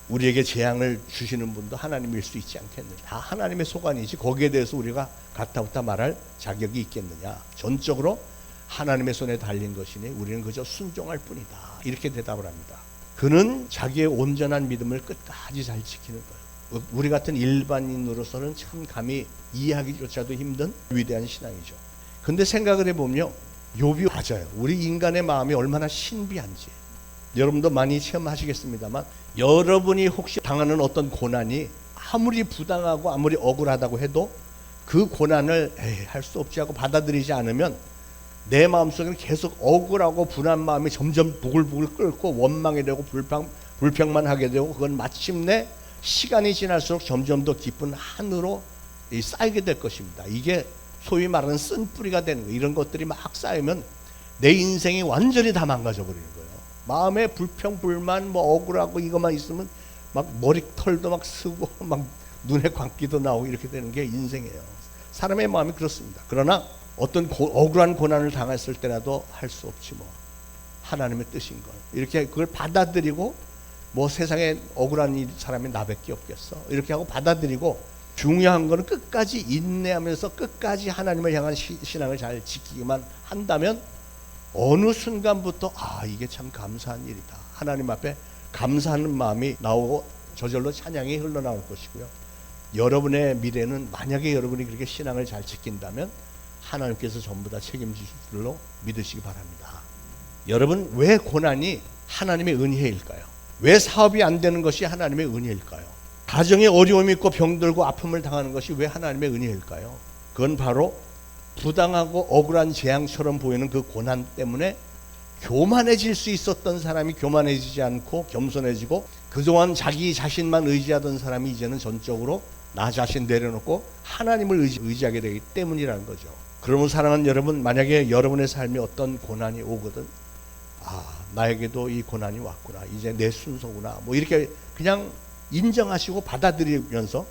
우리에게 재앙을 주시는 분도 하나님일 수 있지 않겠느냐. 다 하나님의 소관이지 거기에 대해서 우리가 가타부타 말할 자격이 있겠느냐. 전적으로 하나님의 손에 달린 것이니 우리는 그저 순종할 뿐이다. 이렇게 대답을 합니다. 그는 자기의 온전한 믿음을 끝까지 잘 지키는 거예요. 우리 같은 일반인으로서는 참 감히 이해하기조차도 힘든 위대한 신앙이죠. 근데 생각을 해보면 욥이 맞아요. 우리 인간의 마음이 얼마나 신비한지 여러분도 많이 체험하시겠습니다만, 여러분이 혹시 당하는 어떤 고난이 아무리 부당하고 아무리 억울하다고 해도 그 고난을 할 수 없지 하고 받아들이지 않으면 내 마음속에는 계속 억울하고 분한 마음이 점점 부글부글 끓고 원망이 되고 불평만 하게 되고, 그건 마침내 시간이 지날수록 점점 더 깊은 한으로 쌓이게 될 것입니다. 이게 소위 말하는 쓴뿌리가 되는 거예요. 이런 것들이 막 쌓이면 내 인생이 완전히 다 망가져 버리는 거예요. 마음에 불평불만 뭐 억울하고 이것만 있으면 막 머리털도 막 쓰고 막 눈에 광기도 나오고 이렇게 되는 게 인생이에요. 사람의 마음이 그렇습니다. 그러나 어떤 억울한 고난을 당했을 때라도 할 수 없지 뭐 하나님의 뜻인 걸 이렇게 그걸 받아들이고 뭐 세상에 억울한 사람이 나밖에 없겠어. 이렇게 하고 받아들이고, 중요한 거는 끝까지 인내하면서 끝까지 하나님을 향한 신앙을 잘 지키기만 한다면 어느 순간부터 이게 참 감사한 일이다. 하나님 앞에 감사하는 마음이 나오고 저절로 찬양이 흘러나올 것이고요. 여러분의 미래는 만약에 여러분이 그렇게 신앙을 잘 지킨다면 하나님께서 전부 다 책임지실 줄로 믿으시기 바랍니다. 여러분, 왜 고난이 하나님의 은혜일까요? 왜 사업이 안 되는 것이 하나님의 은혜일까요? 가정에 어려움이 있고 병들고 아픔을 당하는 것이 왜 하나님의 은혜일까요? 그건 바로 부당하고 억울한 재앙처럼 보이는 그 고난 때문에 교만해질 수 있었던 사람이 교만해지지 않고 겸손해지고, 그동안 자기 자신만 의지하던 사람이 이제는 전적으로 나 자신 내려놓고 하나님을 의지하게 되기 때문이라는 거죠. 그러면 사랑하는 여러분, 만약에 여러분의 삶에 어떤 고난이 오거든, 나에게도 이 고난이 왔구나, 이제 내 순서구나, 뭐 이렇게 그냥 인정하시고 받아들이면서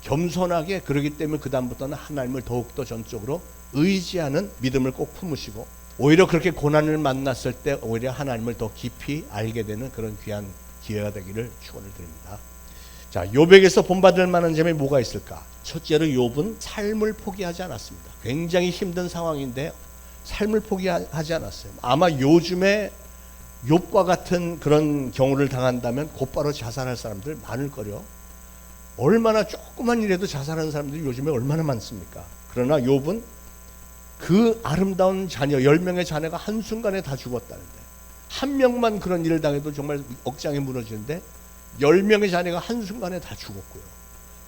겸손하게, 그러기 때문에 그 다음부터는 하나님을 더욱더 전적으로 의지하는 믿음을 꼭 품으시고, 오히려 그렇게 고난을 만났을 때 오히려 하나님을 더 깊이 알게 되는 그런 귀한 기회가 되기를 축원을 드립니다. 자, 욥에게서 본받을 만한 점이 뭐가 있을까? 첫째로 욥은 삶을 포기하지 않았습니다. 굉장히 힘든 상황인데 삶을 포기하지 않았어요. 아마 요즘에 욥과 같은 그런 경우를 당한다면 곧바로 자살할 사람들 많을 거려. 얼마나 조그만 일에도 자살하는 사람들이 요즘에 얼마나 많습니까? 그러나 욥은 그 아름다운 자녀 10명의 자녀가 한순간에 다 죽었다는데, 한 명만 그런 일을 당해도 정말 억장이 무너지는데 10명의 자녀가 한순간에 다 죽었고요.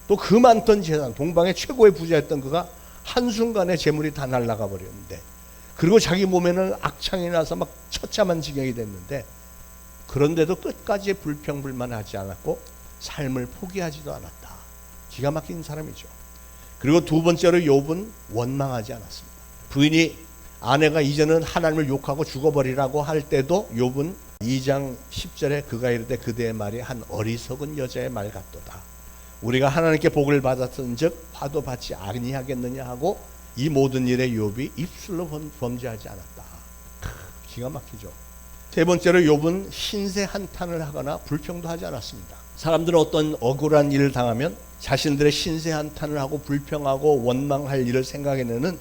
또 그 많던 재산, 동방의 최고의 부자였던 그가 한순간에 재물이 다 날아가 버렸는데, 그리고 자기 몸에는 악창이 나서 막 처참한 지경이 됐는데, 그런데도 끝까지 불평불만하지 않았고 삶을 포기하지도 않았다. 기가 막힌 사람이죠. 그리고 두 번째로 욥은 원망하지 않았습니다. 부인이, 아내가 이제는 하나님을 욕하고 죽어버리라고 할 때도 욥은 2장 10절에 그가 이르되 그대의 말이 한 어리석은 여자의 말 같도다. 우리가 하나님께 복을 받았은즉 화도 받지 아니하겠느냐 하고 이 모든 일에 욥이 입술로 범죄하지 않았다. 기가 막히죠. 세 번째로 욥은 신세 한탄을 하거나 불평도 하지 않았습니다. 사람들은 어떤 억울한 일을 당하면 자신들의 신세 한탄을 하고 불평하고 원망할 일을 생각해내는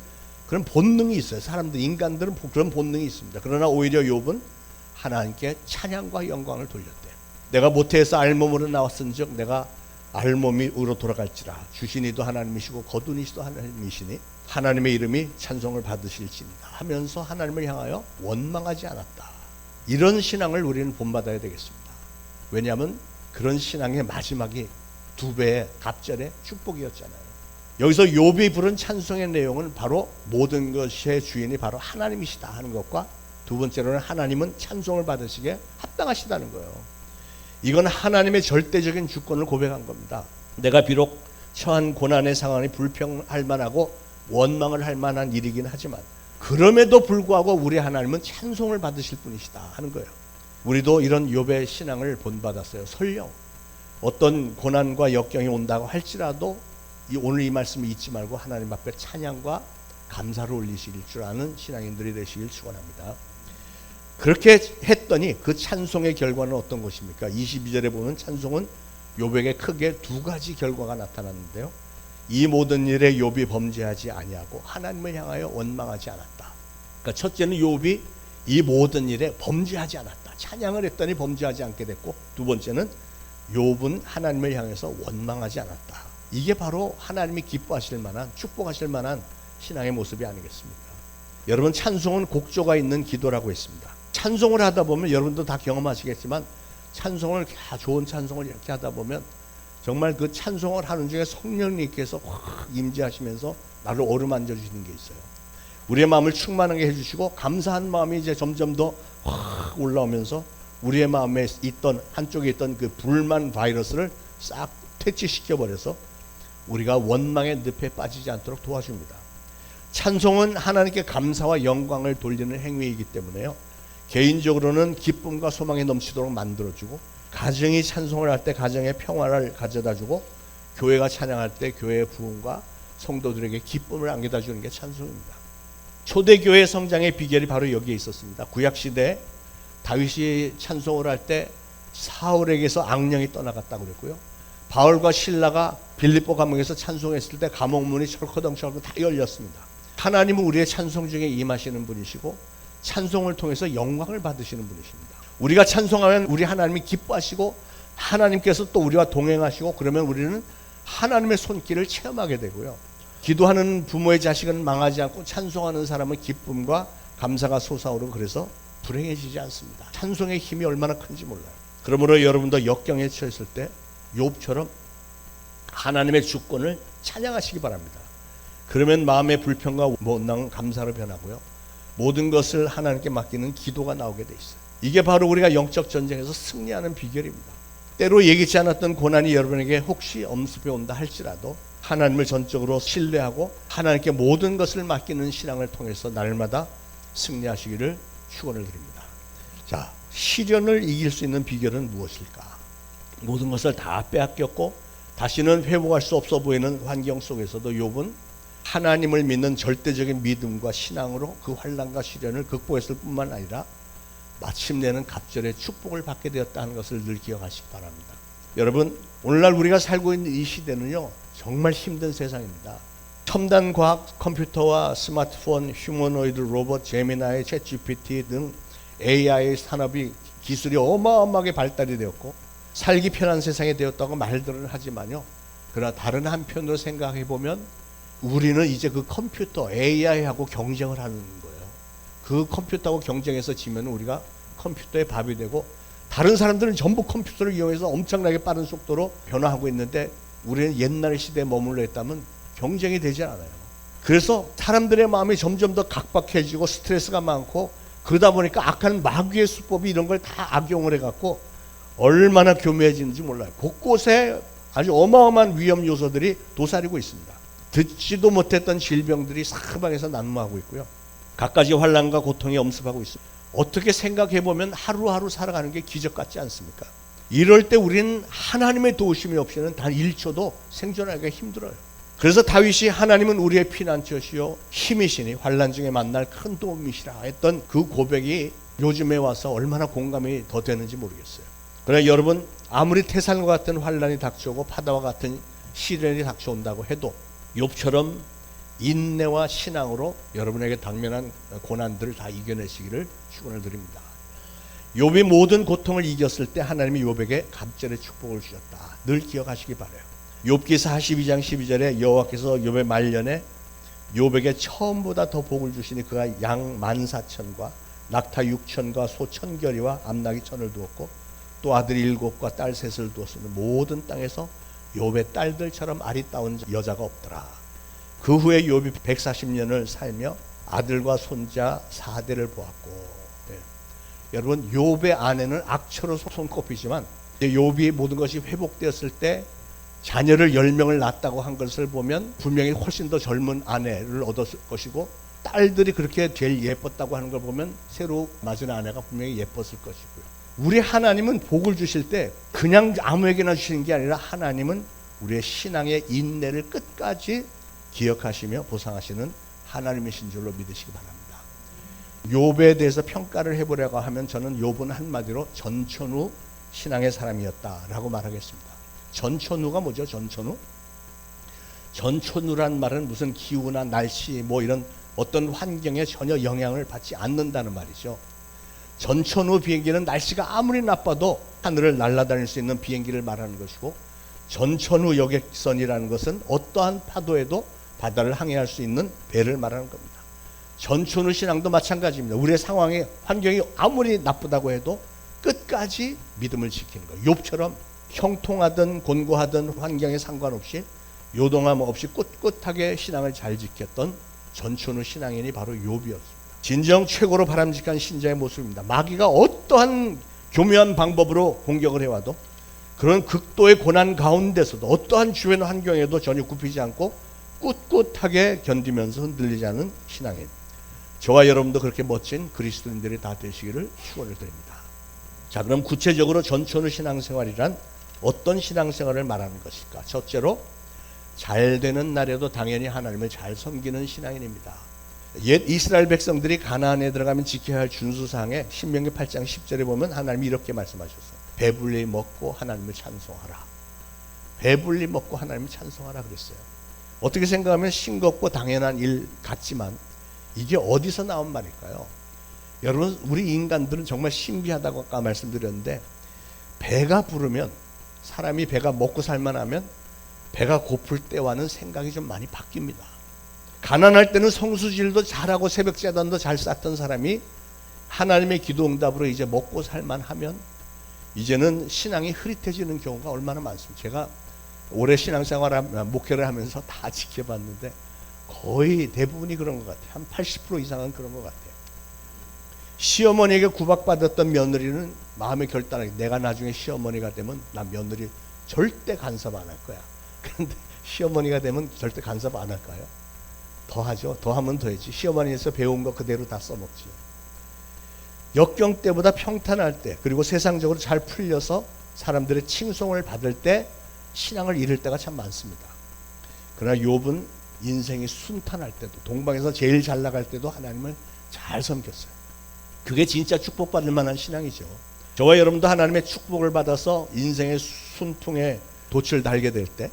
그런 본능이 있어요. 사람들, 인간들은 그런 본능이 있습니다. 그러나 오히려 욥은 하나님께 찬양과 영광을 돌렸대요. 내가 모태에서 알몸으로 나왔은즉 내가 알몸으로 돌아갈지라. 주신이도 하나님이시고 거두니시도 하나님이시니 하나님의 이름이 찬송을 받으실지니라 하면서 하나님을 향하여 원망하지 않았다. 이런 신앙을 우리는 본받아야 되겠습니다. 왜냐하면 그런 신앙의 마지막이 2배의 갑절의 축복이었잖아요. 여기서 욥이 부른 찬송의 내용은 바로 모든 것의 주인이 바로 하나님이시다 하는 것과, 두 번째로는 하나님은 찬송을 받으시기에 합당하시다는 거예요. 이건 하나님의 절대적인 주권을 고백한 겁니다. 내가 비록 처한 고난의 상황이 불평할 만하고 원망을 할 만한 일이긴 하지만 그럼에도 불구하고 우리 하나님은 찬송을 받으실 분이시다 하는 거예요. 우리도 이런 욥의 신앙을 본받았어요. 설령 어떤 고난과 역경이 온다고 할지라도 오늘 이 말씀을 잊지 말고 하나님 앞에 찬양과 감사를 올리실 줄 아는 신앙인들이 되시길 축원합니다. 그렇게 했더니 그 찬송의 결과는 어떤 것입니까? 22절에 보면 찬송은 욥에게 크게 2가지 결과가 나타났는데요. 이 모든 일에 욥이 범죄하지 아니하고 하나님을 향하여 원망하지 않았다. 그러니까 첫째는 욥이 이 모든 일에 범죄하지 않았다. 찬양을 했더니 범죄하지 않게 됐고, 두 번째는 욥은 하나님을 향해서 원망하지 않았다. 이게 바로 하나님이 기뻐하실 만한, 축복하실 만한 신앙의 모습이 아니겠습니까? 여러분, 찬송은 곡조가 있는 기도라고 했습니다. 찬송을 하다 보면 여러분도 다 경험하시겠지만, 찬송을 좋은 찬송을 이렇게 하다 보면 정말 그 찬송을 하는 중에 성령님께서 확 임재하시면서 나를 어루만져 주시는 게 있어요. 우리의 마음을 충만하게 해주시고 감사한 마음이 이제 점점 더 확 올라오면서 우리의 마음에 있던, 한쪽에 있던 그 불만 바이러스를 싹 퇴치시켜 버려서 우리가 원망의 늪에 빠지지 않도록 도와줍니다. 찬송은 하나님께 감사와 영광을 돌리는 행위이기 때문에요, 개인적으로는 기쁨과 소망이 넘치도록 만들어주고, 가정이 찬송을 할 때 가정의 평화를 가져다주고, 교회가 찬양할 때 교회의 부흥과 성도들에게 기쁨을 안겨다 주는 게 찬송입니다. 초대교회 성장의 비결이 바로 여기에 있었습니다. 구약시대에 다윗이 찬송을 할 때 사울에게서 악령이 떠나갔다고 그랬고요. 바울과 실라가 빌립보 감옥에서 찬송했을 때 감옥문이 철커덩철커 다 열렸습니다. 하나님은 우리의 찬송 중에 임하시는 분이시고 찬송을 통해서 영광을 받으시는 분이십니다. 우리가 찬송하면 우리 하나님이 기뻐하시고 하나님께서 또 우리와 동행하시고 그러면 우리는 하나님의 손길을 체험하게 되고요. 기도하는 부모의 자식은 망하지 않고 찬송하는 사람은 기쁨과 감사가 솟아오르고 그래서 불행해지지 않습니다. 찬송의 힘이 얼마나 큰지 몰라요. 그러므로 여러분도 역경에 처했을 때 욥처럼 하나님의 주권을 찬양하시기 바랍니다. 그러면 마음의 불평과 원망은 감사로 변하고요. 모든 것을 하나님께 맡기는 기도가 나오게 돼 있어요. 이게 바로 우리가 영적 전쟁에서 승리하는 비결입니다. 때로 예기치 않았던 고난이 여러분에게 혹시 엄습해 온다 할지라도 하나님을 전적으로 신뢰하고 하나님께 모든 것을 맡기는 신앙을 통해서 날마다 승리하시기를 축원을 드립니다. 자, 시련을 이길 수 있는 비결은 무엇일까? 모든 것을 다 빼앗겼고 다시는 회복할 수 없어 보이는 환경 속에서도 욥은 하나님을 믿는 절대적인 믿음과 신앙으로 그 환난과 시련을 극복했을 뿐만 아니라 마침내는 갑절의 축복을 받게 되었다는 것을 늘 기억하시기 바랍니다. 여러분, 오늘날 우리가 살고 있는 이 시대는요 정말 힘든 세상입니다. 첨단 과학, 컴퓨터와 스마트폰, 휴머노이드 로봇, 제미나이, 챗 GPT 등 AI 산업이 기술이 어마어마하게 발달이 되었고 살기 편한 세상이 되었다고 말들은 하지만요, 그러나 다른 한편으로 생각해 보면 우리는 이제 그 컴퓨터 AI하고 경쟁을 하는 거예요. 그 컴퓨터하고 경쟁해서 지면 우리가 컴퓨터의 밥이 되고 다른 사람들은 전부 컴퓨터를 이용해서 엄청나게 빠른 속도로 변화하고 있는데 우리는 옛날 시대에 머물러 있다면 경쟁이 되지 않아요. 그래서 사람들의 마음이 점점 더 각박해지고 스트레스가 많고 그러다 보니까 악한 마귀의 수법이 이런 걸 다 악용을 해갖고 얼마나 교묘해지는지 몰라요. 곳곳에 아주 어마어마한 위험 요소들이 도사리고 있습니다. 듣지도 못했던 질병들이 사방에서 난무하고 있고요. 갖가지 환난과 고통이 엄습하고 있습니다. 어떻게 생각해보면 하루하루 살아가는 게 기적 같지 않습니까? 이럴 때 우리는 하나님의 도우심이 없이는 단 1초도 생존하기가 힘들어요. 그래서 다윗이 하나님은 우리의 피난처시요 힘이시니 환난 중에 만날 큰 도움이시라 했던 그 고백이 요즘에 와서 얼마나 공감이 더 되는지 모르겠어요. 그러나 여러분, 아무리 태산과 같은 환난이 닥쳐오고 파도와 같은 시련이 닥쳐온다고 해도 욥처럼 인내와 신앙으로 여러분에게 당면한 고난들을 다 이겨내시기를 축원을 드립니다. 욥이 모든 고통을 이겼을 때 하나님이 욥에게 갑절의 축복을 주셨다. 늘 기억하시기 바라요. 욥기서 42장 12절에 여호와께서 욥의 말년에 욥에게 처음보다 더 복을 주시니 그가 양 14,000과 낙타 6,000과 소 1,000결이와 암나귀 1,000을 두었고 또 아들 7과 딸 3을 두었으니 모든 땅에서 욥의 딸들처럼 아리따운 여자가 없더라. 그 후에 욥이 140년을 살며 아들과 손자 4대를 보았고, 여러분, 욥의 아내는 악처로 손꼽히지만 욥이 모든 것이 회복되었을 때 자녀를 10명을 낳았다고 한 것을 보면 분명히 훨씬 더 젊은 아내를 얻었을 것이고 딸들이 그렇게 제일 예뻤다고 하는 걸 보면 새로 맞은 아내가 분명히 예뻤을 것이고요. 우리 하나님은 복을 주실 때 그냥 아무에게나 주시는 게 아니라 하나님은 우리의 신앙의 인내를 끝까지 기억하시며 보상하시는 하나님이신 줄로 믿으시기 바랍니다. 욥에 대해서 평가를 해보려고 하면 저는 욥은 한마디로 전천후 신앙의 사람이었다라고 말하겠습니다. 전천후가 뭐죠? 전천후? 전천후란 말은 무슨 기후나 날씨 뭐 이런 어떤 환경에 전혀 영향을 받지 않는다는 말이죠. 전천후 비행기는 날씨가 아무리 나빠도 하늘을 날아다닐 수 있는 비행기를 말하는 것이고, 전천후 여객선이라는 것은 어떠한 파도에도 바다를 항해할 수 있는 배를 말하는 겁니다. 전천후 신앙도 마찬가지입니다. 우리의 상황이 환경이 아무리 나쁘다고 해도 끝까지 믿음을 지키는 거예요. 욥처럼 형통하든 곤고하든 환경에 상관없이 요동함 없이 꿋꿋하게 신앙을 잘 지켰던 전천후 신앙인이 바로 욥이었습니다. 진정 최고로 바람직한 신자의 모습입니다. 마귀가 어떠한 교묘한 방법으로 공격을 해와도 그런 극도의 고난 가운데서도 어떠한 주변 환경에도 전혀 굽히지 않고 꿋꿋하게 견디면서 흔들리지 않은 신앙인, 저와 여러분도 그렇게 멋진 그리스도인들이 다 되시기를 축원을 드립니다. 자, 그럼 구체적으로 전천후 신앙생활이란 어떤 신앙생활을 말하는 것일까? 첫째로 잘 되는 날에도 당연히 하나님을 잘 섬기는 신앙인입니다. 옛 이스라엘 백성들이 가나안에 들어가면 지켜야 할 준수사항에 신명기 8장 10절에 보면 하나님이 이렇게 말씀하셨어요. 배불리 먹고 하나님을 찬송하라. 배불리 먹고 하나님을 찬송하라 그랬어요. 어떻게 생각하면 싱겁고 당연한 일 같지만 이게 어디서 나온 말일까요? 여러분, 우리 인간들은 정말 신비하다고 아까 말씀드렸는데, 배가 부르면, 사람이 배가 먹고 살만하면 배가 고플 때와는 생각이 좀 많이 바뀝니다. 가난할 때는 성수질도 잘하고 새벽 제단도 잘 쌓던 사람이 하나님의 기도 응답으로 이제 먹고 살만하면 이제는 신앙이 흐릿해지는 경우가 얼마나 많습니다. 제가 오래 신앙생활 목회를 하면서 다 지켜봤는데 거의 대부분이 그런 것 같아요. 한 80% 이상은 그런 것 같아요. 시어머니에게 구박받았던 며느리는 마음의 결단하게, 내가 나중에 시어머니가 되면 나 며느리 절대 간섭 안 할 거야. 그런데 시어머니가 되면 절대 간섭 안 할까요? 더 하죠. 더 하면 더 해지. 시어머니에서 배운 거 그대로 다 써먹지. 역경 때보다 평탄할 때, 그리고 세상적으로 잘 풀려서 사람들의 칭송을 받을 때 신앙을 잃을 때가 참 많습니다. 그러나 욥은 인생이 순탄할 때도, 동방에서 제일 잘 나갈 때도 하나님을 잘 섬겼어요. 그게 진짜 축복받을 만한 신앙이죠. 저와 여러분도 하나님의 축복을 받아서 인생의 순통에 돛을 달게 될 때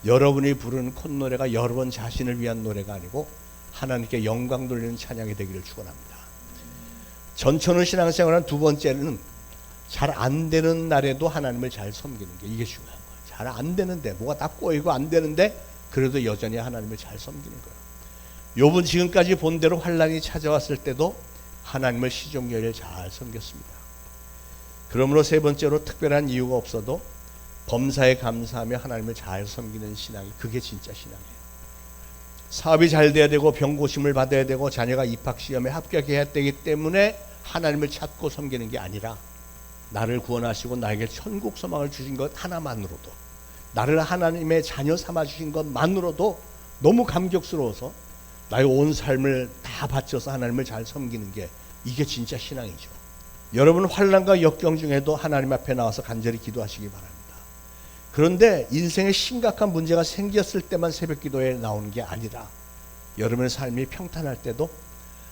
여러분이 부르는 콧노래가 여러분 자신을 위한 노래가 아니고 하나님께 영광 돌리는 찬양이 되기를 축원합니다. 전천후 신앙생활은 두 번째는 잘 안 되는 날에도 하나님을 잘 섬기는 게, 이게 중요한 거예요. 잘 안 되는데, 뭐가 다 꼬이고 안 되는데 그래도 여전히 하나님을 잘 섬기는 거예요. 욥은 지금까지 본 대로 환난이 찾아왔을 때도 하나님을 시종일관 잘 섬겼습니다. 그러므로 세 번째로 특별한 이유가 없어도 범사에 감사하며 하나님을 잘 섬기는 신앙이, 그게 진짜 신앙이에요. 사업이 잘 돼야 되고 병고심을 받아야 되고 자녀가 입학시험에 합격해야 되기 때문에 하나님을 찾고 섬기는 게 아니라, 나를 구원하시고 나에게 천국 소망을 주신 것 하나만으로도, 나를 하나님의 자녀 삼아 주신 것만으로도 너무 감격스러워서 나의 온 삶을 다 바쳐서 하나님을 잘 섬기는 게, 이게 진짜 신앙이죠. 여러분, 환난과 역경 중에도 하나님 앞에 나와서 간절히 기도하시기 바랍니다. 그런데 인생에 심각한 문제가 생겼을 때만 새벽 기도에 나오는 게 아니라 여러분의 삶이 평탄할 때도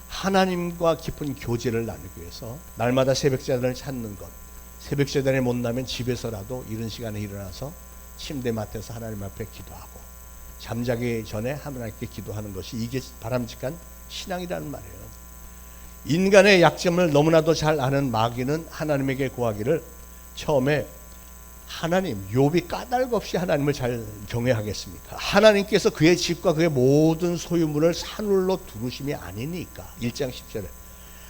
하나님과 깊은 교제를 나누기 위해서 날마다 새벽 제단을 찾는 것, 새벽 제단에 못 나면 집에서라도 이른 시간에 일어나서 침대 맡에서 하나님 앞에 기도하고 잠자기 전에 하나님께 기도하는 것이, 이게 바람직한 신앙이라는 말이에요. 인간의 약점을 너무나도 잘 아는 마귀는 하나님에게 구하기를 처음에, 하나님, 욥이 까닭 없이 하나님을 잘 경외하겠습니까? 하나님께서 그의 집과 그의 모든 소유물을 산울로 두르심이 아니니까. 1장 10절에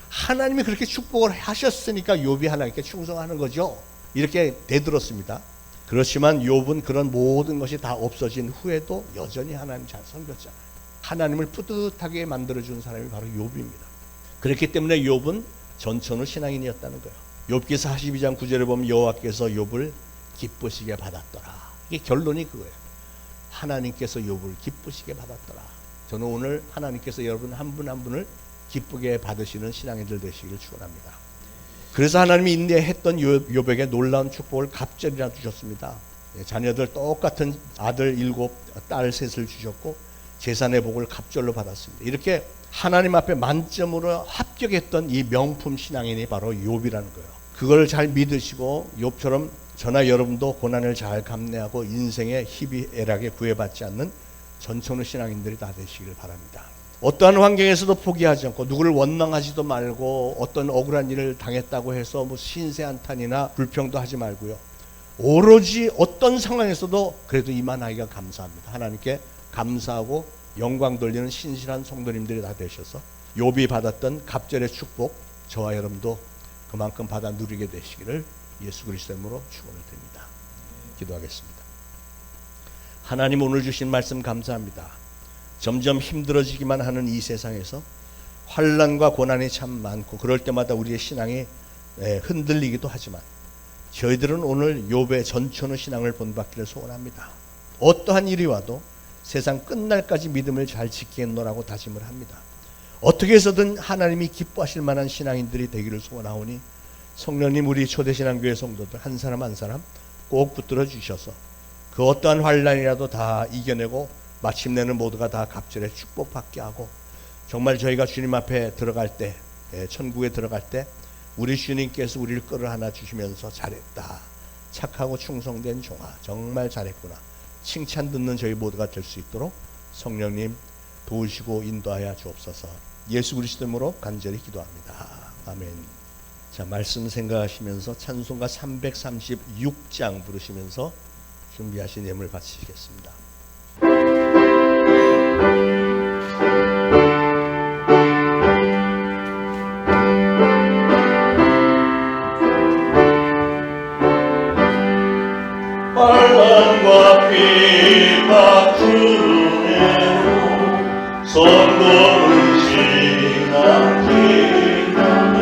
하나님이 그렇게 축복을 하셨으니까 욥이 하나님께 충성하는 거죠. 이렇게 대들었습니다. 그렇지만 욥은 그런 모든 것이 다 없어진 후에도 여전히 하나님 잘 섬겼잖아요. 하나님을 뿌듯하게 만들어준 사람이 바로 욥입니다. 그렇기 때문에 욥은 전천후 신앙인이었다는 거예요. 욥기서 42장 9절에 보면 여호와께서 욥을 기쁘시게 받았더라. 이게 결론이 그거예요. 하나님께서 욥을 기쁘시게 받았더라. 저는 오늘 하나님께서 여러분 한 분 한 분을 기쁘게 받으시는 신앙인들 되시기를 축원합니다. 그래서 하나님이 인내했던 욥에게 놀라운 축복을 갑절이나 주셨습니다. 자녀들 똑같은 아들 7, 딸 3을 주셨고 재산의 복을 갑절로 받았습니다. 이렇게 하나님 앞에 만점으로 합격했던 이 명품 신앙인이 바로 욥이라는 거예요. 그걸 잘 믿으시고 욥처럼 저나 여러분도 고난을 잘 감내하고 인생의 희비애락에 구애받지 않는 전천후 신앙인들이 다 되시기를 바랍니다. 어떠한 환경에서도 포기하지 않고 누구를 원망하지도 말고 어떤 억울한 일을 당했다고 해서 뭐 신세한탄이나 불평도 하지 말고요. 오로지 어떤 상황에서도 그래도 이만하기가 감사합니다. 하나님께 감사하고 영광 돌리는 신실한 성도님들이 다 되셔서 욥이 받았던 갑절의 축복, 저와 여러분도 그만큼 받아 누리게 되시기를 예수 그리스도의 이름으로 축원을 드립니다. 기도하겠습니다. 하나님, 오늘 주신 말씀 감사합니다. 점점 힘들어지기만 하는 이 세상에서 환난과 고난이 참 많고 그럴 때마다 우리의 신앙이 흔들리기도 하지만 저희들은 오늘 욥의 전천후 신앙을 본받기를 소원합니다. 어떠한 일이 와도 세상 끝날까지 믿음을 잘 지키겠노라고 다짐을 합니다. 어떻게 해서든 하나님이 기뻐하실 만한 신앙인들이 되기를 소원하오니 성령님, 우리 초대신앙교회 성도들 한 사람 한 사람 꼭 붙들어 주셔서 그 어떠한 환난이라도 다 이겨내고 마침내는 모두가 다 갑절의 축복받게 하고 정말 저희가 주님 앞에 들어갈 때, 천국에 들어갈 때 우리 주님께서 우리를 끌어안아 주시면서 잘했다, 착하고 충성된 종아, 정말 잘했구나, 칭찬 듣는 저희 모두가 될 수 있도록 성령님 도우시고 인도하여 주옵소서. 예수 그리스도 이름으로 간절히 기도합니다. 아멘. 자, 말씀 생각하시면서 찬송가 336장 부르시면서 준비하신 예물 바치시겠습니다. 빨강과 빛막 주내로 선도는 신앙 지나며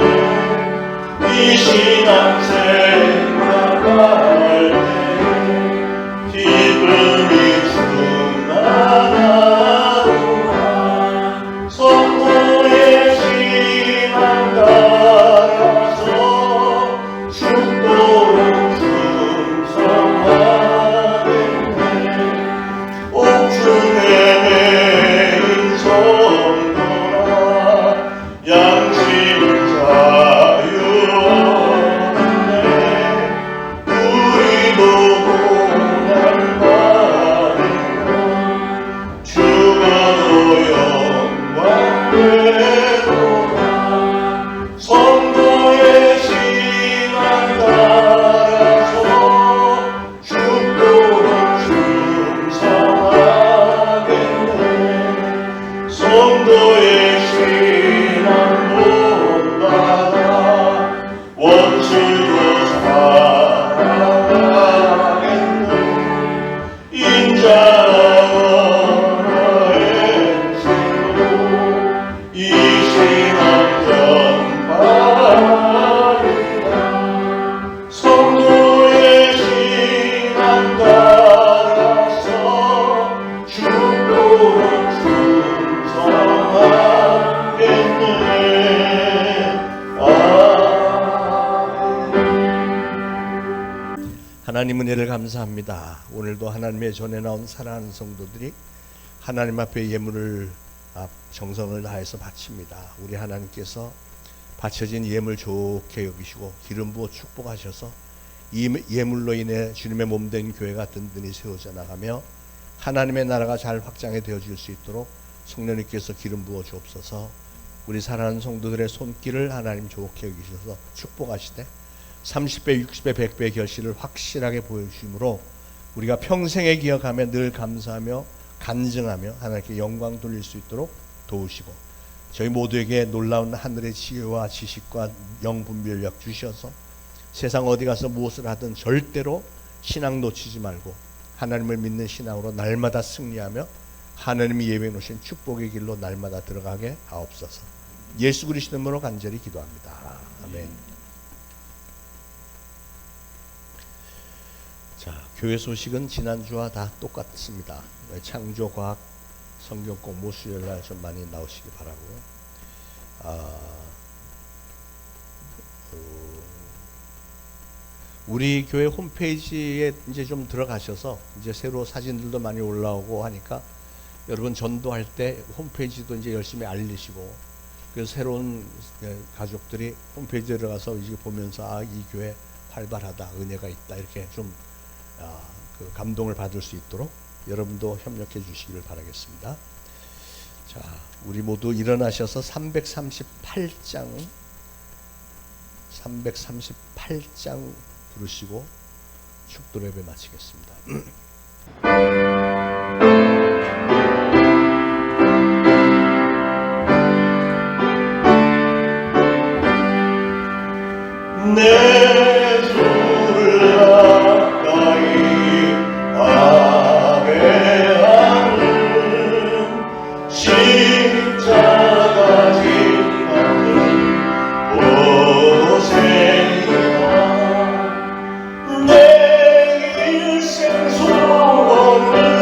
이 신앙 생각할 때 기쁨이 충만하도다. 성도의 신앙 따라서 죽도록 하나님 은혜를 감사합니다. 오늘도 하나님의 전에 나온 사랑하는 성도들이 하나님 앞에 예물을 정성을 다해서 바칩니다. 우리 하나님께서 바쳐진 예물 좋게 여기시고 기름 부어 축복하셔서 이 예물로 인해 주님의 몸된 교회가 든든히 세워져 나가며 하나님의 나라가 잘 확장이 되어질 수 있도록 성령님께서 기름 부어 주옵소서. 우리 사랑하는 성도들의 손길을 하나님 좋게 여기셔서 축복하시되 30배, 60배, 100배의 결실을 확실하게 보여주심으로 우리가 평생에 기억하며 늘 감사하며 간증하며 하나님께 영광 돌릴 수 있도록 도우시고 저희 모두에게 놀라운 하늘의 지혜와 지식과 영분별력 주셔서 세상 어디 가서 무엇을 하든 절대로 신앙 놓치지 말고 하나님을 믿는 신앙으로 날마다 승리하며 하나님이 예비해 놓으신 축복의 길로 날마다 들어가게 하옵소서. 예수 그리스도 이름으로 간절히 기도합니다. 아멘. 자, 교회 소식은 지난주와 다 똑같습니다. 창조과학 성경꼭 모수요일날 좀 많이 나오시기 바라고요. 우리 교회 홈페이지에 이제 좀 들어가셔서 이제 새로 사진들도 많이 올라오고 하니까 여러분 전도할 때 홈페이지도 이제 열심히 알리시고 그래서 새로운 가족들이 홈페이지에 들어가서 이제 보면서 이 교회 활발하다, 은혜가 있다 이렇게 좀 그 감동을 받을 수 있도록 여러분도 협력해 주시기를 바라겠습니다. 자, 우리 모두 일어나셔서 338장 부르시고 축도 예배 마치겠습니다. 내 주를 가까이 아뢰하는 십자가 지나는 고생이다. 내 일생 소원을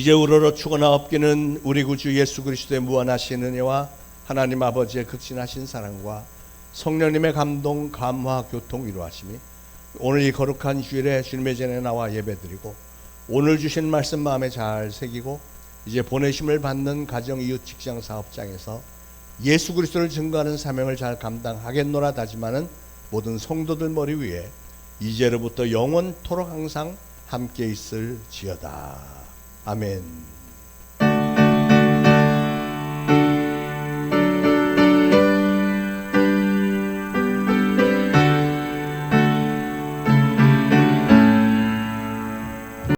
이제 우러러 추구나 없기는 우리 구주 예수 그리스도의 무한하신 은혜와 하나님 아버지의 극진하신 사랑과 성령님의 감동, 감화, 교통, 위로하심이 오늘 이 거룩한 주일에 주님의 전에 나와 예배드리고 오늘 주신 말씀 마음에 잘 새기고 이제 보내심을 받는 가정, 이웃, 직장, 사업장에서 예수 그리스도를 증거하는 사명을 잘 감당하겠노라 다짐하는 모든 성도들 머리 위에 이제로부터 영원토록 항상 함께 있을지어다. 아멘.